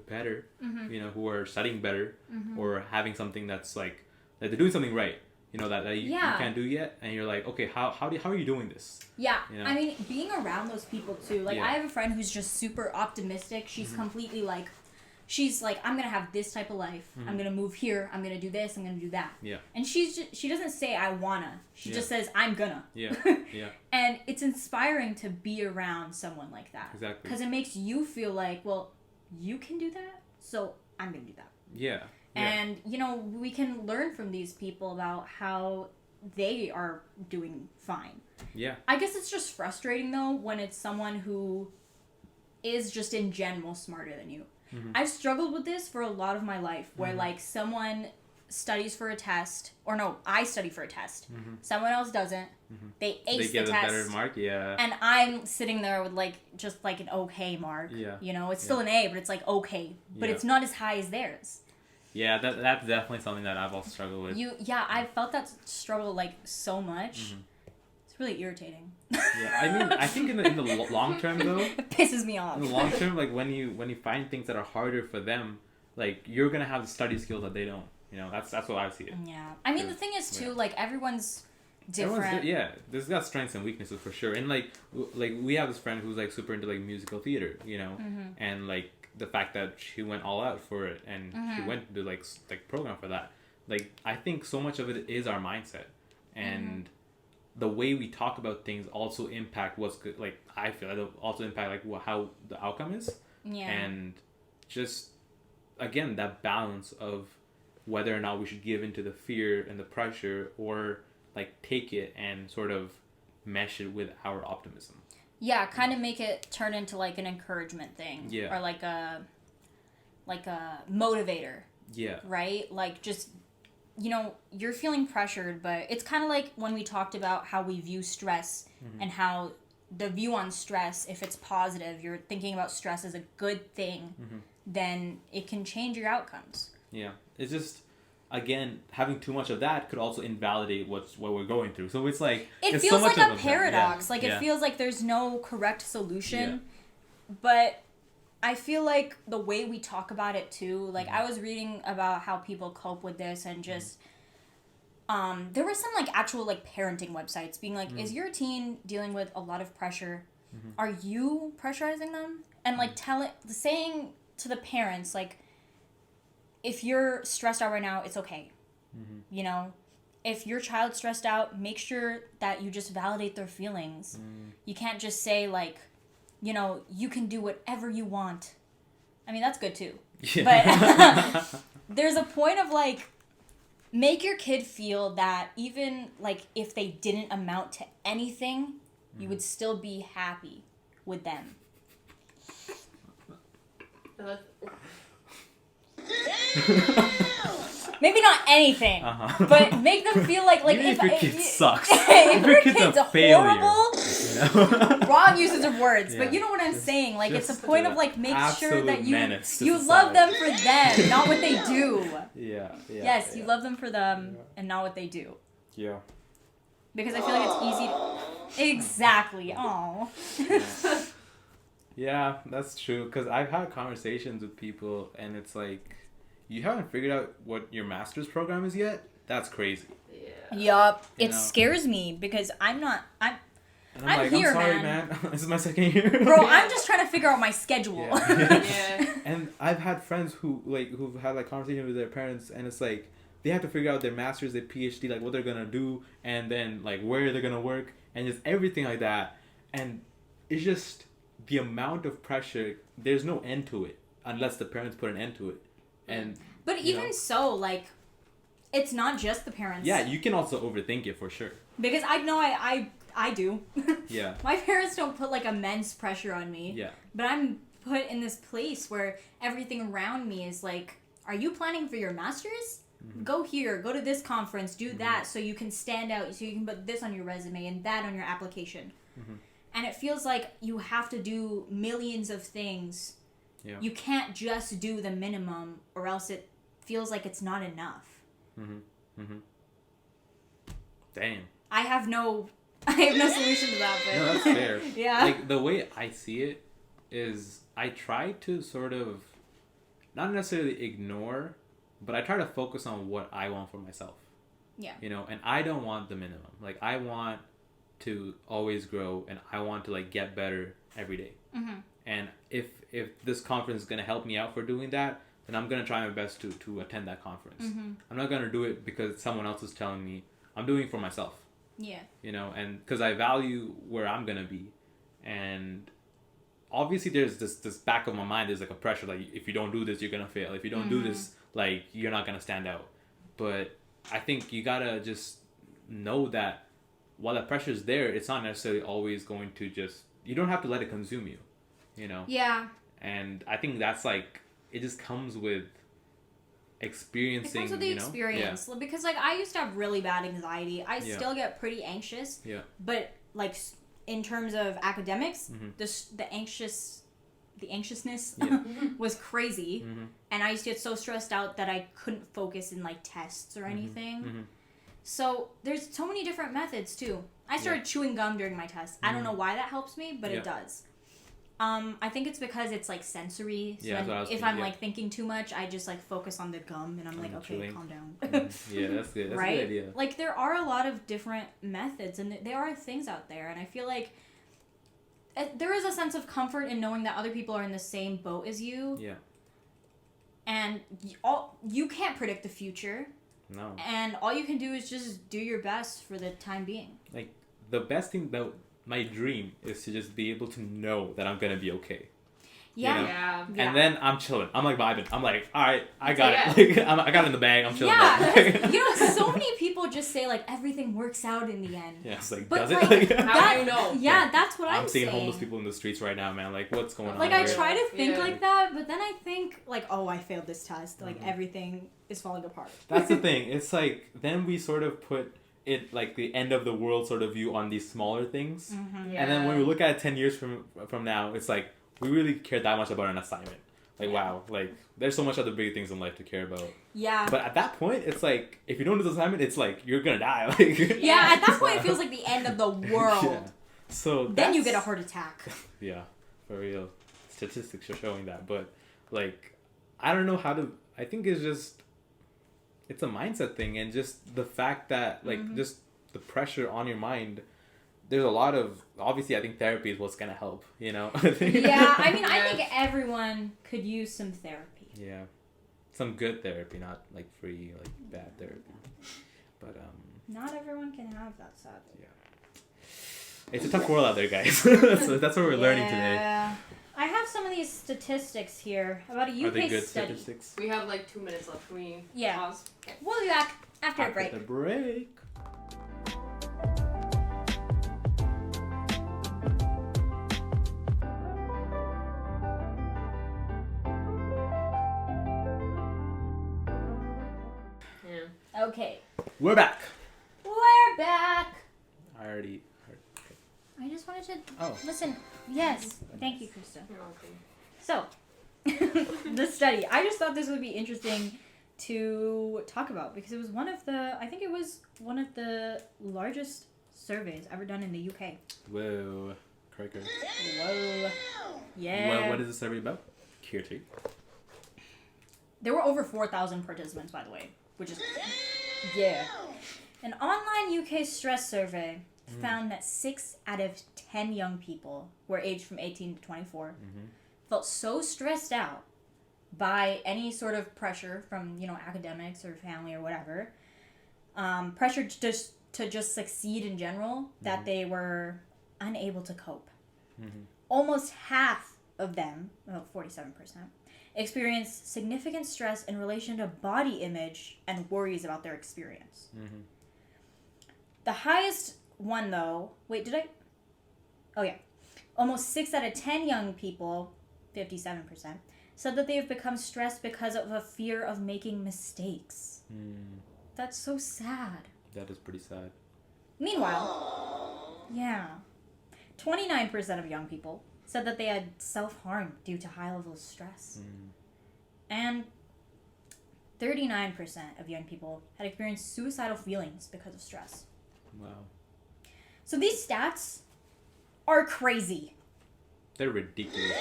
better, you know, who are studying better, or having something that's like that they're doing something right, you know, that you can't do yet, and you're like, okay, how are you doing this? Yeah, you know? I mean, being around those people too. Like, I have a friend who's just super optimistic. She's completely like, she's like, I'm gonna have this type of life. I'm gonna move here. I'm gonna do this. I'm gonna do that. Yeah. And she doesn't say I wanna. She just says I'm gonna. Yeah. Yeah. And it's inspiring to be around someone like that. Exactly. Because it makes you feel like, well, you can do that, so I'm gonna do that. Yeah. And you know, we can learn from these people about how they are doing fine. Yeah. I guess it's just frustrating though when it's someone who is just in general smarter than you. I've struggled with this for a lot of my life, where like someone studies for a test, or no, I study for a test. Someone else doesn't. They ace they get the a test. better mark, And I'm sitting there with like just like an okay mark. Yeah. You know, it's still an A, but it's like okay, but it's not as high as theirs. Yeah, that's definitely something that I've also struggled with. I felt that struggle like so much. It's really irritating. Yeah, I mean, I think in the long term though, It pisses me off. in the long term, like when you find things that are harder for them, like you're gonna have the study skills that they don't. You know, that's what I see it. Yeah, I mean the thing is too, like everyone's different. There's got strengths and weaknesses for sure. And like we have this friend who's like super into like musical theater, you know, and like the fact that she went all out for it and she went to like program for that. Like I think so much of it is our mindset, and the way we talk about things also impact what's good. Like I feel it'll also impact like how the outcome is. Yeah. And just again that balance of whether or not we should give into the fear and the pressure, or like take it and sort of mesh it with our optimism. Yeah, kind of make it turn into like an encouragement thing. Yeah. Or like a motivator. Yeah. Right? Like just, you know, you're feeling pressured, but it's kind of like when we talked about how we view stress and how the view on stress, if it's positive, you're thinking about stress as a good thing, then it can change your outcomes. Yeah. It's just, again, having too much of that could also invalidate what we're going through. So it's like it it's feels so much like of a paradox. Yeah. Like it feels like there's no correct solution. Yeah. But I feel like the way we talk about it too, like I was reading about how people cope with this, and just there were some like actual like parenting websites being like, is your teen dealing with a lot of pressure? Are you pressurizing them? And like saying to the parents, like, if you're stressed out right now, it's okay. You know, if your child's stressed out, make sure that you just validate their feelings. You can't just say like, you know, you can do whatever you want. I mean, that's good too. Yeah. But there's a point of like, make your kid feel that even like if they didn't amount to anything, you would still be happy with them. Maybe not anything, but make them feel like even if your kid sucks, if your kid's a failure, horrible, wrong usage of words, but you know what I'm saying. Like it's a point of like make sure that you love them for them, not what they do. Yeah. Yes, you love them for them and not what they do. Yeah. Because I feel like it's easy to... Exactly. Oh. Yeah, that's true. Because I've had conversations with people, and it's like, you haven't figured out what your master's program is yet? That's crazy. Yeah. Yup. It scares me because I'm like, here, I'm sorry, man. This is my second year. Bro, I'm just trying to figure out my schedule. Yeah. And I've had friends who've had like conversations with their parents, and it's like, they have to figure out their master's, their PhD, like what they're gonna do, and then like where they're gonna work, and just everything like that. And it's just the amount of pressure. There's no end to it unless the parents put an end to it. And but even so, like, it's not just the parents. Yeah, you can also overthink it for sure. Because I know I do. Yeah. My parents don't put like immense pressure on me. Yeah. But I'm put in this place where everything around me is like, are you planning for your master's? Go here, go to this conference, do that so you can stand out, so you can put this on your resume and that on your application. And it feels like you have to do millions of things. Yeah. You can't just do the minimum, or else it feels like it's not enough. Damn. I have no I have no solution to that, but No, that's fair. yeah. Like, the way I see it is I try to sort of not necessarily ignore, but I try to focus on what I want for myself. Yeah. You know, and I don't want the minimum. Like, I want to always grow, and I want to, like, get better every day. Mm-hmm. And if this conference is going to help me out for doing that, then I'm going to try my best to attend that conference. Mm-hmm. I'm not going to do it because someone else is telling me. I'm doing it for myself. Yeah. You know, and because I value where I'm going to be. And obviously there's this back of my mind, there's like a pressure, like, if you don't do this, you're going to fail. If you don't do this, like, you're not going to stand out. But I think you got to just know that while the pressure is there, it's not necessarily always going to just, you don't have to let it consume you, you know? Yeah. And I think that's like, it just comes with experiencing, It comes with the experience. Yeah. Because, like, I used to have really bad anxiety. I still get pretty anxious. Yeah. But, like, in terms of academics, Mm-hmm. the anxiousness was crazy. Mm-hmm. And I used to get so stressed out that I couldn't focus in, like, tests or anything. Mm-hmm. So there's so many different methods too. I started chewing gum during my test. I don't know why that helps me, but it does. I think it's because it's like sensory. So if I'm like thinking too much, I just like focus on the gum and I'm like, okay, chewing. calm down. Yeah, that's good. That's right? a good idea. Like there are a lot of different methods and there are things out there, and I feel like there is a sense of comfort in knowing that other people are in the same boat as you. Yeah. And you can't predict the future. No. And all you can do is just do your best for the time being. Like, the best thing about my dream is to just be able to know that I'm gonna be okay. Yeah. You know? Yeah. And then I'm chilling. I'm like vibing. I'm like, all right, I got it. Like, I got it in the bag. I'm chilling. Yeah. You know, so many people just say like everything works out in the end. Yeah, it's like, But, does like, it? Like, How do you know? Yeah, that's what I'm seeing saying. homeless people in the streets right now, man. Like, what's going on? Like, I here? try to think Yeah. like that, but then I think like, oh, I failed this test. Like everything is falling apart. That's the thing. It's like, then we sort of put it like the end of the world sort of view on these smaller things. Mm-hmm. Yeah. And then when we look at it 10 years from now, it's like, we really care that much about an assignment. Like, wow, like, there's so much other big things in life to care about. Yeah. But at that point, it's like, if you don't do this assignment, it's like, you're gonna die. Like, Yeah, at that point it feels like the end of the world. Yeah. So Then you that's- get a heart attack. Yeah, for real. Statistics are showing that. But, like, I don't know how to, I think it's just, it's a mindset thing. And just the fact that, like, just the pressure on your mind, there's a lot of, obviously I think therapy is what's gonna help, you know? Yeah, I mean, I Yeah. think everyone could use some therapy. Yeah. Some good therapy, not like free, like bad therapy. But Not everyone can have that, sadly. yeah. It's a tough world out there, guys. So that's what we're learning today. Yeah. I have some of these statistics here about a UK Are they good study. statistics? We have like 2 minutes left. Can we Yeah. pause? We'll be back after a break. The break. Yeah. Okay. We're back. We're back. I already heard. I just wanted to Oh. listen. Yes. Thank you, Krista. You're welcome. So, the study. I just thought this would be interesting to talk about because it was one of the largest surveys ever done in the UK. Whoa. Cracker. Whoa. Yeah. What is this survey about? Kirti. There were over 4,000 participants, by the way, which is yeah. An online UK stress survey found that 6 out of 10 young people who are aged from 18 to 24 felt so stressed out by any sort of pressure from, you know, academics or family or whatever, pressure to just succeed in general, that they were unable to cope. Almost half of them, about 47%, experienced significant stress in relation to body image and worries about their experience. The highest one, though, almost 6 out of 10 young people, 57%, said that they have become stressed because of a fear of making mistakes. That's so sad. That is pretty sad. Meanwhile, 29% of young people said that they had self-harm due to high levels of stress. And 39% of young people had experienced suicidal feelings because of stress. Wow. So these stats are crazy. They're ridiculous.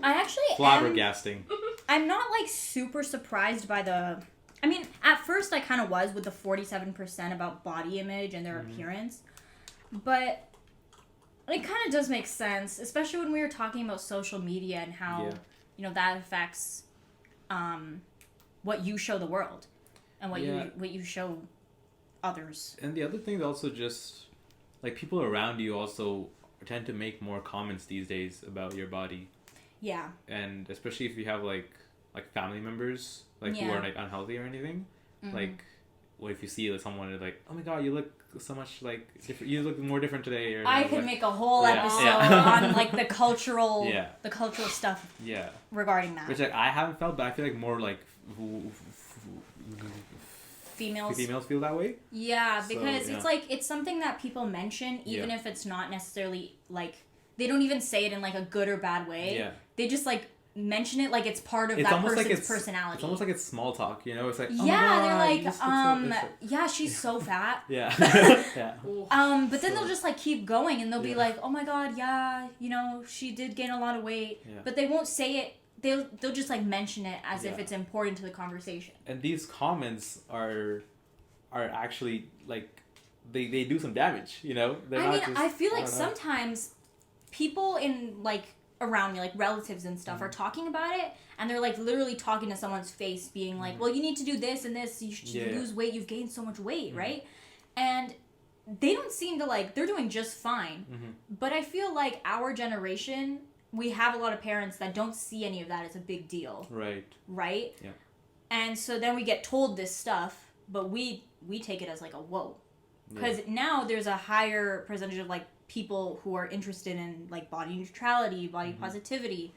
I actually Flabbergasting. I'm not like super surprised by the. I mean, at first I kind of was with the 47% about body image and their appearance, but it kind of does make sense, especially when we were talking about social media and how that affects what you show the world and what you show others. And the other thing is also just like people around you also tend to make more comments these days about your body. Yeah. And especially if you have like family members who are like unhealthy or anything, like well, if you see like someone like, oh my god, you look so much like different. You look more different today. Or I could make a whole episode on like the cultural stuff. Yeah. Regarding that. Which like I haven't felt, but I feel like more like females feel that way. Yeah, because it's like it's something that people mention, even if it's not necessarily like they don't even say it in like a good or bad way. Yeah. They just like mention it like it's part of that person's personality. It's almost like it's small talk, you know? It's like, oh yeah, my God, they're like, yeah, she's so fat. Yeah. But then they'll just like keep going and they'll be like, oh my God, yeah, you know, she did gain a lot of weight. Yeah. But they won't say it. They'll just like mention it as if it's important to the conversation. And these comments are actually like they do some damage, you know? I feel like sometimes people in like around me, like relatives and stuff, are talking about it and they're like literally talking to someone's face being like, well, you need to do this and this, you should lose weight, you've gained so much weight, right? And they don't seem to like, they're doing just fine. But I feel like our generation, we have a lot of parents that don't see any of that as a big deal. Right? Yeah. And so then we get told this stuff, but we take it as like a whoa. Because now there's a higher percentage of like people who are interested in like body neutrality, body positivity,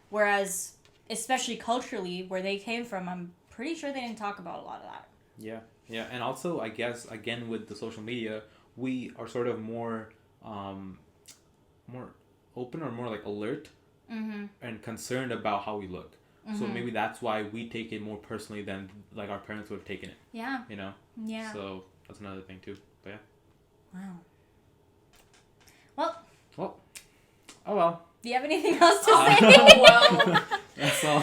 whereas especially culturally where they came from, I'm pretty sure they didn't talk about a lot of that. Yeah, and also I guess again with the social media, we are sort of more open or more like alert and concerned about how we look. So maybe that's why we take it more personally than like our parents would have taken it. Yeah. You know? Yeah. So that's another thing too. But yeah. Wow. Well. Oh well. Do you have anything else to say? Well. That's all.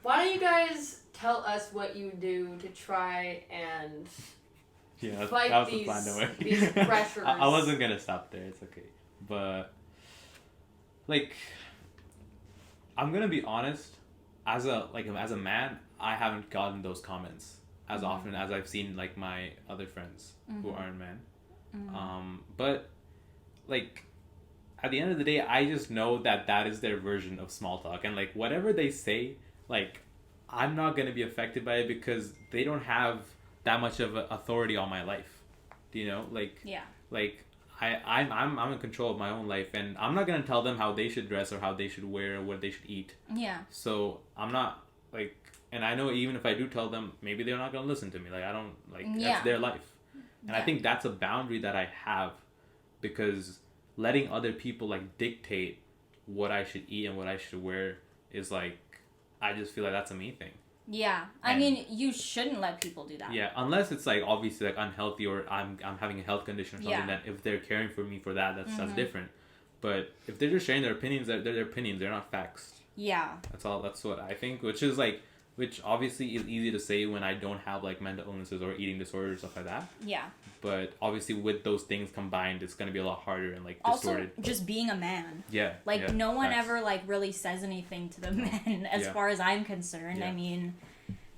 Why don't you guys tell us what you do to try and fight that was the plan, don't worry. these pressures? I wasn't gonna stop there. It's okay. But like, I'm gonna be honest. As a man, I haven't gotten those comments as often as I've seen like my other friends who aren't men. But like at the end of the day, I just know that is their version of small talk, and like whatever they say, like I'm not gonna be affected by it because they don't have that much of authority on my life. Do you know? Like I'm in control of my own life, and I'm not gonna tell them how they should dress or how they should wear or what they should eat. Yeah. So I'm not like, and I know even if I do tell them, maybe they're not gonna listen to me. Like I don't like that's their life, and I think that's a boundary that I have, because letting other people like dictate what I should eat and what I should wear is like, I just feel like that's a me thing. Yeah, I mean, you shouldn't let people do that. Yeah, unless it's like obviously like unhealthy or I'm having a health condition or something that if they're caring for me for that's different. But if they're just sharing their opinions, they're their opinions. They're not facts. Yeah. That's all. That's what I think. Which obviously is easy to say when I don't have like mental illnesses or eating disorders or stuff like that. Yeah. But obviously with those things combined, it's gonna be a lot harder and like distorted. Also, just being a man. Yeah. Like no one ever like really says anything to the men as far as I'm concerned. I mean,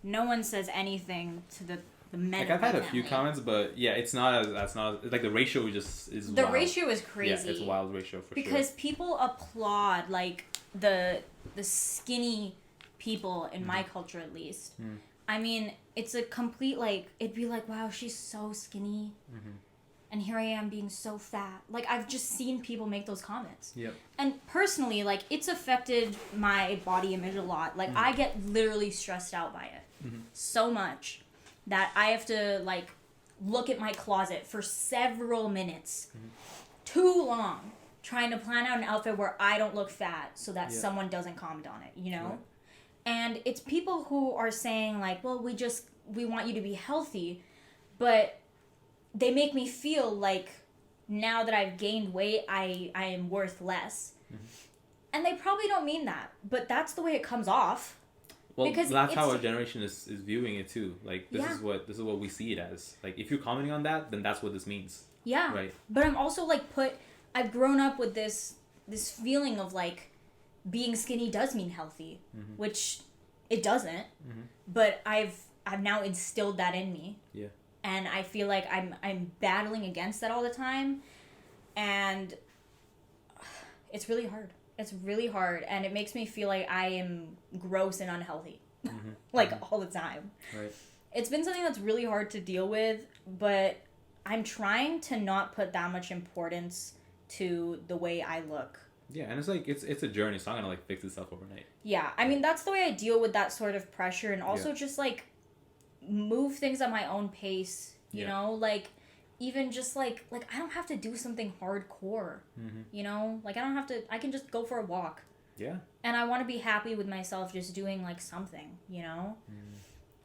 no one says anything to the men. Like I've had a few comments, but it's not as like the ratio is the wild. ratio is crazy. Yeah, it's a wild ratio for sure. Because people applaud like the skinny people in my culture at least. I mean, it's a complete like, it'd be like, wow, she's so skinny and here I am being so fat. Like I've just seen people make those comments. Yep. And personally, like it's affected my body image a lot. Like I get literally stressed out by it so much that I have to like look at my closet for several minutes, too long, trying to plan out an outfit where I don't look fat so that someone doesn't comment on it, you know? Right. And it's people who are saying like, well, we want you to be healthy, but they make me feel like now that I've gained weight, I am worth less. Mm-hmm. And they probably don't mean that, but that's the way it comes off. Well, because that's how our generation is viewing it too. Like this Yeah. is what we see it as. Like if you're commenting on that, then that's what this means. Yeah. Right. But I'm also like I've grown up with this feeling of like being skinny does mean healthy, Mm-hmm. which it doesn't. Mm-hmm. But I've now instilled that in me. Yeah. And I feel like I'm battling against that all the time, and it's really hard. It's really hard, and it makes me feel like I am gross and unhealthy, Mm-hmm. like all the time. Right. It's been something that's really hard to deal with, but I'm trying to not put that much importance to the way I look. Yeah, and it's like it's a journey. It's not gonna like fix itself overnight. Yeah, I mean that's the way I deal with that sort of pressure, and also Yeah. just like move things at my own pace. You Yeah. know, like even just like I don't have to do something hardcore. Mm-hmm. You know, like I don't have to. I can just go for a walk. Yeah. And I want to be happy with myself just doing like something. You know, Mm.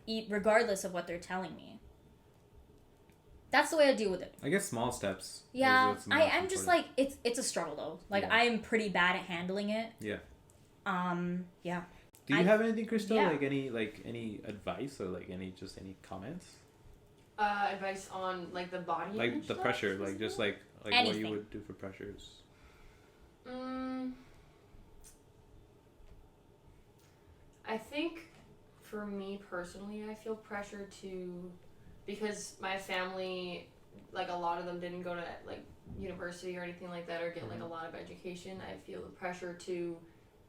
eat regardless of what they're telling me. That's the way I deal with it. I guess small steps. Yeah, is what's most I'm just important. like it's a struggle though. Like Yeah. I'm pretty bad at handling it. Yeah. Yeah. Do you have anything, Crystal? yeah. Like any advice or like any comments? Advice on like the body Like image the stuff, pressure, like just like what Anything. you would do for pressures. I think for me personally, I feel pressure to, because my family, like a lot of them didn't go to like university or anything like that or get like a lot of education. I feel the pressure to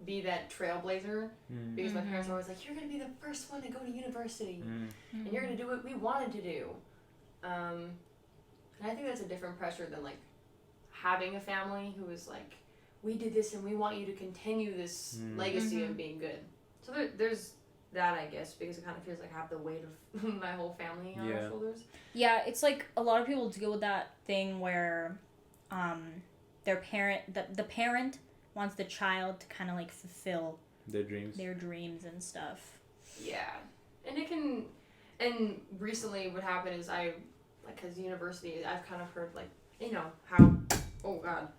be that trailblazer because my parents are always like, you're going to be the first one to go to university and you're going to do what we wanted to do. And I think that's a different pressure than like having a family who is like, we did this and we want you to continue this legacy of being good. So there's that, I guess, because it kind of feels like I have the weight of my whole family on my shoulders. Yeah, it's like a lot of people deal with that thing where their parent, the parent wants the child to kind of like fulfill their dreams and stuff. Yeah. And it can, and recently what happened is because university, I've kind of heard like, you know, how, oh God,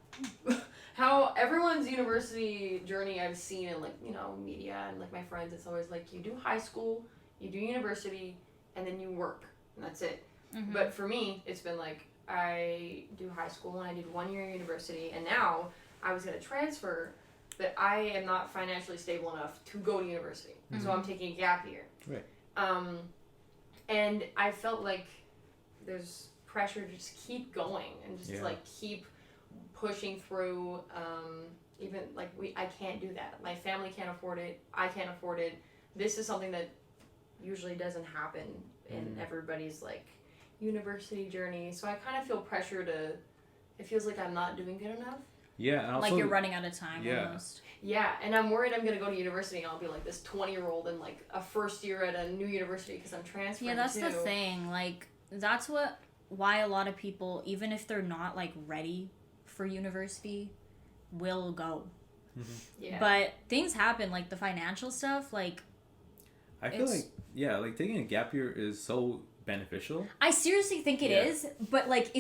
how everyone's university journey I've seen in like, you know, media and like my friends, it's always like you do high school, you do university, and then you work, and that's it. Mm-hmm. But for me, it's been like I do high school and I did 1 year university, and now I was going to transfer, but I am not financially stable enough to go to university. Mm-hmm. So I'm taking a gap year. Right. And I felt like there's pressure to just keep going and just like keep pushing through. Even like I can't do that. My family can't afford it. I can't afford it. This is something that usually doesn't happen in everybody's like university journey. So I kind of feel pressure to. It feels like I'm not doing good enough. Yeah, and also, like you're running out of time almost. Yeah, and I'm worried I'm gonna go to university and I'll be like this 20-year-old in like a first year at a new university because I'm transferring. Yeah, that's the thing. Like that's why a lot of people, even if they're not like ready for university, will go. Yeah. But things happen, like the financial stuff. Like I feel like like taking a gap year is so beneficial. I seriously think it is, but like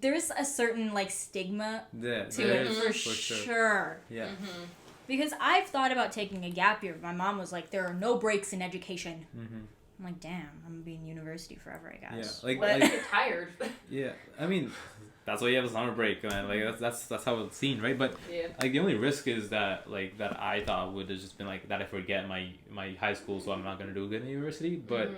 there's a certain like stigma to it for sure. Yeah. Mm-hmm. Because I've thought about taking a gap year. My mom was like, there are no breaks in education. I'm like, damn, I'm gonna be in university forever, I guess. Yeah, I get tired. Yeah, I mean, that's why you have a summer break, man. Like that's how it's seen, right? But like the only risk is that like that I thought would have just been like that I forget my high school, so I'm not gonna do good in university. But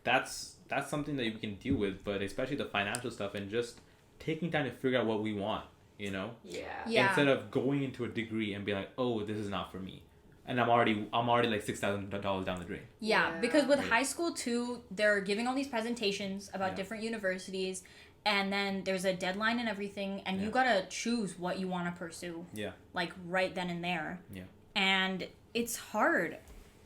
that's something that we can deal with. But especially the financial stuff and just taking time to figure out what we want, you know? Yeah. Instead of going into a degree and being like, oh, this is not for me. And I'm already like $6,000 down the drain. Yeah, because with high school too, they're giving all these presentations about different universities, and then there's a deadline and everything, and you gotta choose what you want to pursue. Yeah. Like right then and there. Yeah. And it's hard,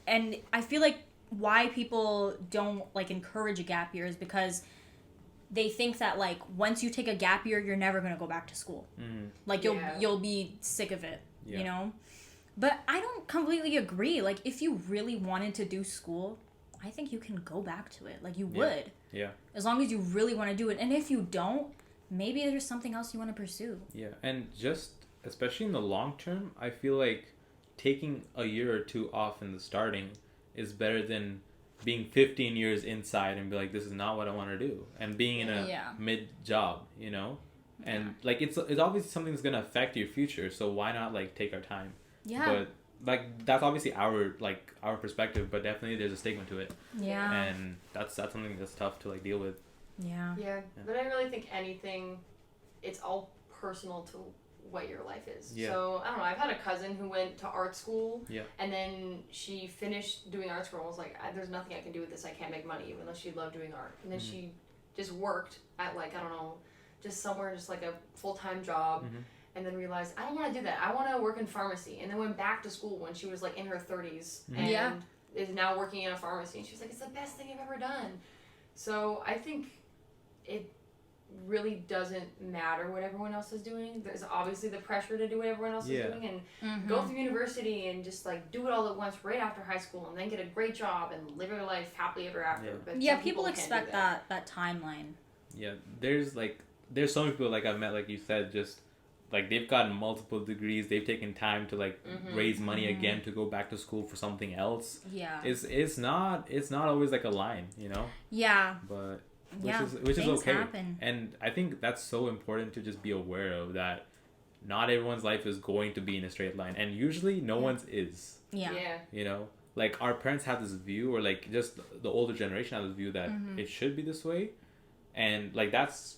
and I feel like why people don't like encourage a gap year is because they think that like once you take a gap year, you're never gonna go back to school. Like you'll be sick of it, you know. But I don't completely agree. Like, if you really wanted to do school, I think you can go back to it. Like, you would. Yeah. As long as you really want to do it. And if you don't, maybe there's something else you want to pursue. Yeah, and just especially in the long term, I feel like taking a year or two off in the starting is better than being 15 years inside and be like, this is not what I want to do, and being in a mid job, you know, and like it's obviously something that's gonna affect your future. So why not like take our time? Yeah. But like that's obviously our perspective, but definitely there's a stigma to it. Yeah. And that's something that's tough to like deal with. Yeah. Yeah, but I really think anything, it's all personal to what your life is. Yeah. So, I don't know, I've had a cousin who went to art school, Yeah. and then she finished doing art school and was like, there's nothing I can do with this, I can't make money, even though she loved doing art. And then she just worked at like, I don't know, just somewhere, just like a full-time job, and then realized, I don't want to do that, I want to work in pharmacy, and then went back to school when she was like in her 30s, and is now working in a pharmacy, and she's like, it's the best thing I've ever done. So, I think it really doesn't matter what everyone else is doing. There's obviously the pressure to do what everyone else is doing and go through university and just like do it all at once right after high school and then get a great job and live your life happily ever after. But people expect that timeline. Yeah, there's so many people like I've met, like you said, just like they've gotten multiple degrees, they've taken time to like raise money again to go back to school for something else. Yeah. It's not always like a line, you know? Yeah. But which is okay. Happen. And I think that's so important to just be aware of, that not everyone's life is going to be in a straight line, and usually no one's is. Yeah. You know, like our parents have this view, or like just the older generation has this view that it should be this way, and that's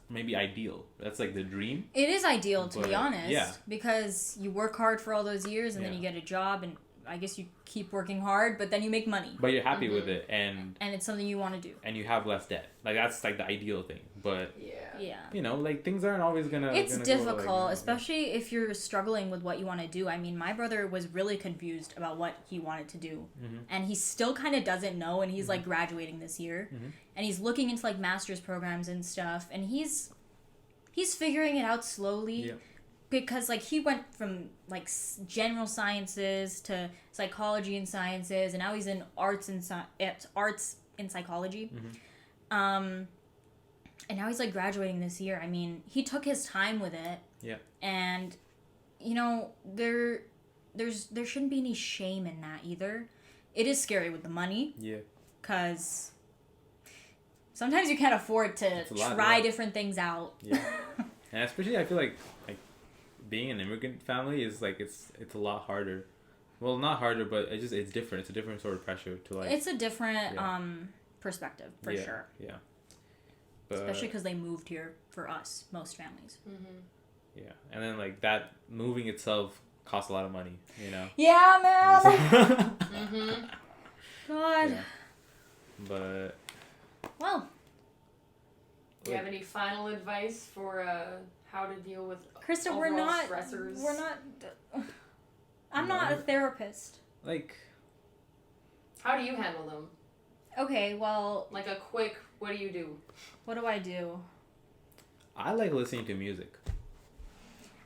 maybe ideal. That's like the dream. It is ideal, to be honest. Yeah. Because you work hard for all those years and then you get a job, and I guess you keep working hard, but then you make money. But you're happy with it, and it's something you want to do. And you have less debt. Like that's like the ideal thing. But yeah, you know, like things aren't always gonna. It's difficult, especially if you're struggling with what you want to do. I mean, my brother was really confused about what he wanted to do, and he still kind of doesn't know. And he's like graduating this year, and he's looking into like master's programs and stuff, and he's figuring it out slowly. Yeah. Because like he went from like general sciences to psychology and sciences, and now he's in arts and psychology, and now he's like graduating this year. I mean, he took his time with it. Yeah. And you know, there shouldn't be any shame in that either. It is scary with the money. Yeah. Cause sometimes you can't afford to try different things out. Yeah. And especially I feel like being an immigrant family is like it's a lot harder. Well, not harder, but it's different. It's a different sort of pressure to like. It's a different perspective for sure. Yeah. But, especially because they moved here for us, most families. Yeah, and then like that moving itself costs a lot of money, you know. Yeah, man. God. Yeah. But. Well. Do you have any final advice for how to deal with Krista, stressors? I'm not a therapist. Like, how do you handle them? Okay, well, like a quick, what do you do? What do I do? I like listening to music.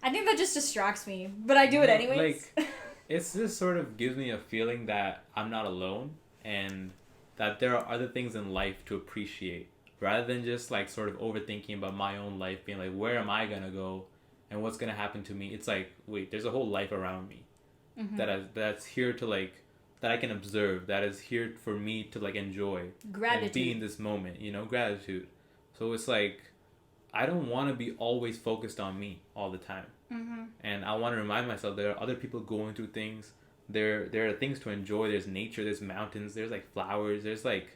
I think that just distracts me, but I do it anyways. Like, it's just sort of gives me a feeling that I'm not alone, and that there are other things in life to appreciate, rather than just like sort of overthinking about my own life, being like, where am I gonna go and what's gonna happen to me. It's like, wait, there's a whole life around me that's here to like, that I can observe, that is here for me to like enjoy. Gratitude. And be in this moment, you know, gratitude. So it's like, I don't want to be always focused on me all the time. And I want to remind myself there are other people going through things. There are things to enjoy. There's nature, there's mountains, there's like flowers, there's like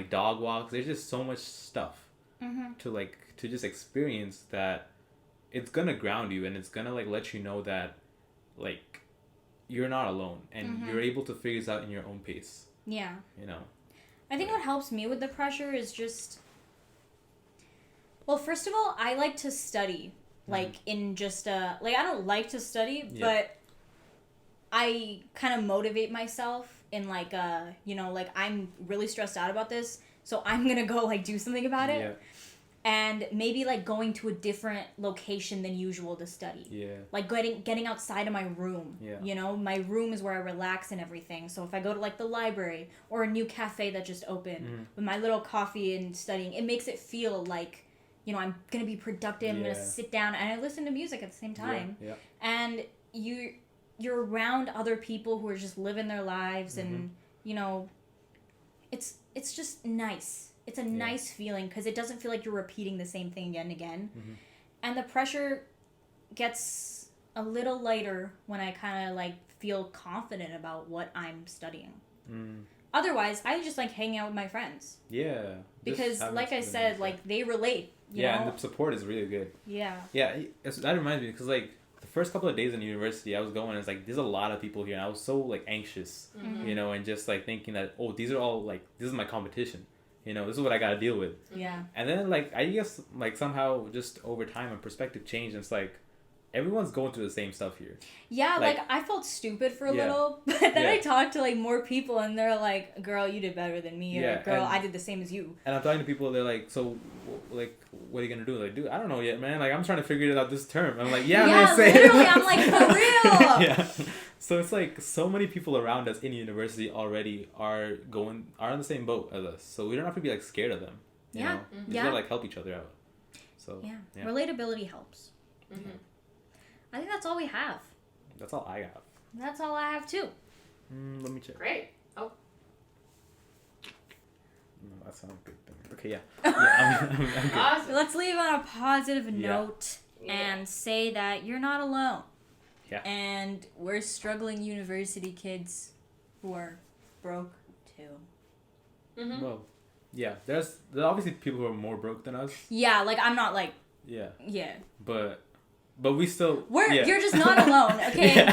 dog walks. There's just so much stuff to just experience, that it's gonna ground you, and it's gonna like let you know that like you're not alone, and you're able to figure this out in your own pace. Yeah. You know. I think what helps me with the pressure is just, well, first of all, I like to study. Like in just I don't like to study, but I kind of motivate myself in like you know, like I'm really stressed out about this, so I'm gonna go like do something about it. Yeah. And maybe like going to a different location than usual to study. Yeah. Like getting outside of my room. Yeah. You know, my room is where I relax and everything. So if I go to like the library or a new cafe that just opened with my little coffee and studying, it makes it feel like I'm gonna be productive. I'm gonna sit down and I listen to music at the same time. Yeah. And you're around other people who are just living their lives, and it's just nice. It's a nice feeling because it doesn't feel like you're repeating the same thing again and again. Mm-hmm. And the pressure gets a little lighter when I kind of like feel confident about what I'm studying. Otherwise, I just like hanging out with my friends. Yeah. Because like I said, like they relate. You know? And the support is really good. Yeah. Yeah, that reminds me because like the first couple of days in university, I was going and it's like there's a lot of people here, and I was so like anxious, and just like thinking that these are all like this is my competition. This is what I gotta deal with. Yeah. And then, like, I guess, like, somehow just over time and perspective changed. And it's like, everyone's going through the same stuff here. Yeah, like I felt stupid for a little. But then I talked to, like, more people. And they're like, girl, you did better than me. Or, girl, I did the same as you. And I'm talking to people, they're like, so, like, what are you gonna do? Like, dude, I don't know yet, man. Like, I'm trying to figure it out this term. I'm like, man, say literally, I'm like, for real. Yeah. So it's like so many people around us in university already are on the same boat as us. So we don't have to be like scared of them. You know? We just gotta like help each other out. So relatability helps. Mm-hmm. I think that's all we have. That's all I have. That's all I have too. Let me check. Great. Oh. No, that sounds good. Okay, yeah. I'm good. Awesome. Let's leave on a positive note and say that you're not alone. Yeah. And we're struggling university kids who are broke too. Mm-hmm. Well, yeah. There's obviously people who are more broke than us. Yeah, like I'm not like. Yeah. Yeah. But we still. You're just not alone, okay?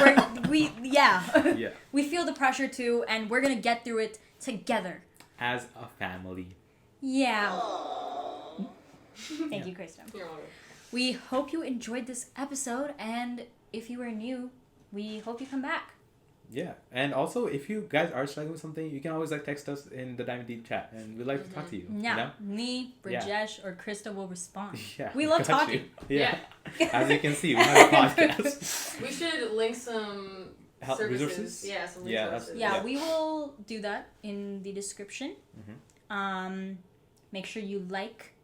Yeah. Yeah. We feel the pressure too, and we're gonna get through it together. As a family. Yeah. Thank you, Krista. You're welcome. We hope you enjoyed this episode, and if you are new, we hope you come back. Yeah, and also if you guys are struggling with something, you can always like text us in the Diamond Deep chat, and we'd like to talk to you. Yeah, me, Brijesh, or Krista will respond. Yeah, we love talking. Yeah. As you can see, we have a podcast. We should link some resources. Yeah, some resources. Yeah, we will do that in the description. Mm-hmm. Make sure you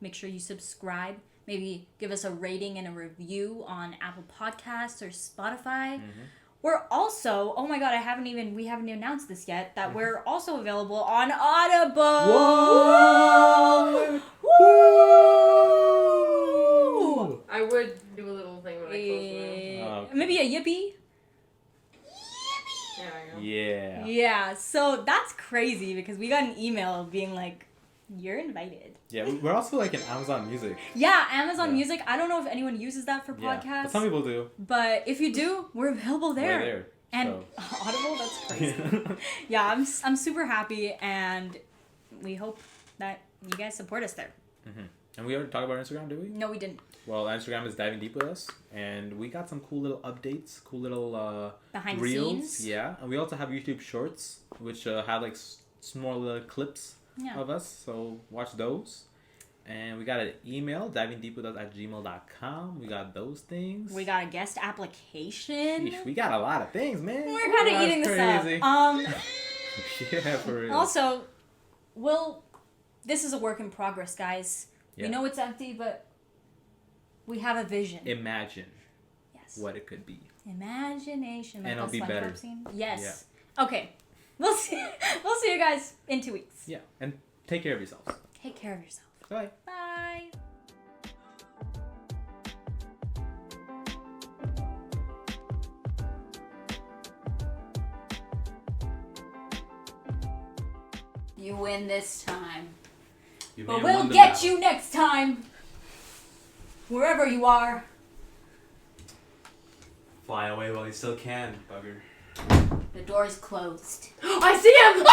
make sure you subscribe. Maybe give us a rating and a review on Apple Podcasts or Spotify. Mm-hmm. We're also, oh my god, we haven't announced this yet, that we're also available on Audible. Whoa! Woo! I would do a little thing when I close it. Maybe a yippee. There I go. Yeah. Yeah, so that's crazy because we got an email being like, you're invited. Yeah, we're also like in Amazon Music. Yeah, Amazon Music. I don't know if anyone uses that for podcasts. Yeah, but some people do. But if you do, we're available there. We're there. And Audible, that's crazy. Yeah, I'm super happy, and we hope that you guys support us there. Mm-hmm. And we already talked about Instagram, did we? No, we didn't. Well, Instagram is Diving Deep with us, and we got some cool little updates, cool little behind reels. the scenes. Yeah, and we also have YouTube Shorts, which have like small little clips of us, so watch those. And we got an email, divingdeepwithus@gmail.com. We got those things. We got a guest application. Sheesh, we got a lot of things, man. We're kind of eating this up. Yeah, for real. Also, this is a work in progress, guys. Yeah. We know it's empty, but we have a vision. Imagine what it could be. Imagination. And it'll be better. Yes. Yeah. Okay. We'll see you guys in 2 weeks. Yeah. And take care of yourselves. Take care of yourself. Bye. Bye. You win this time. But we'll get you next time. Wherever you are. Fly away while you still can, bugger. The door is closed. I see him!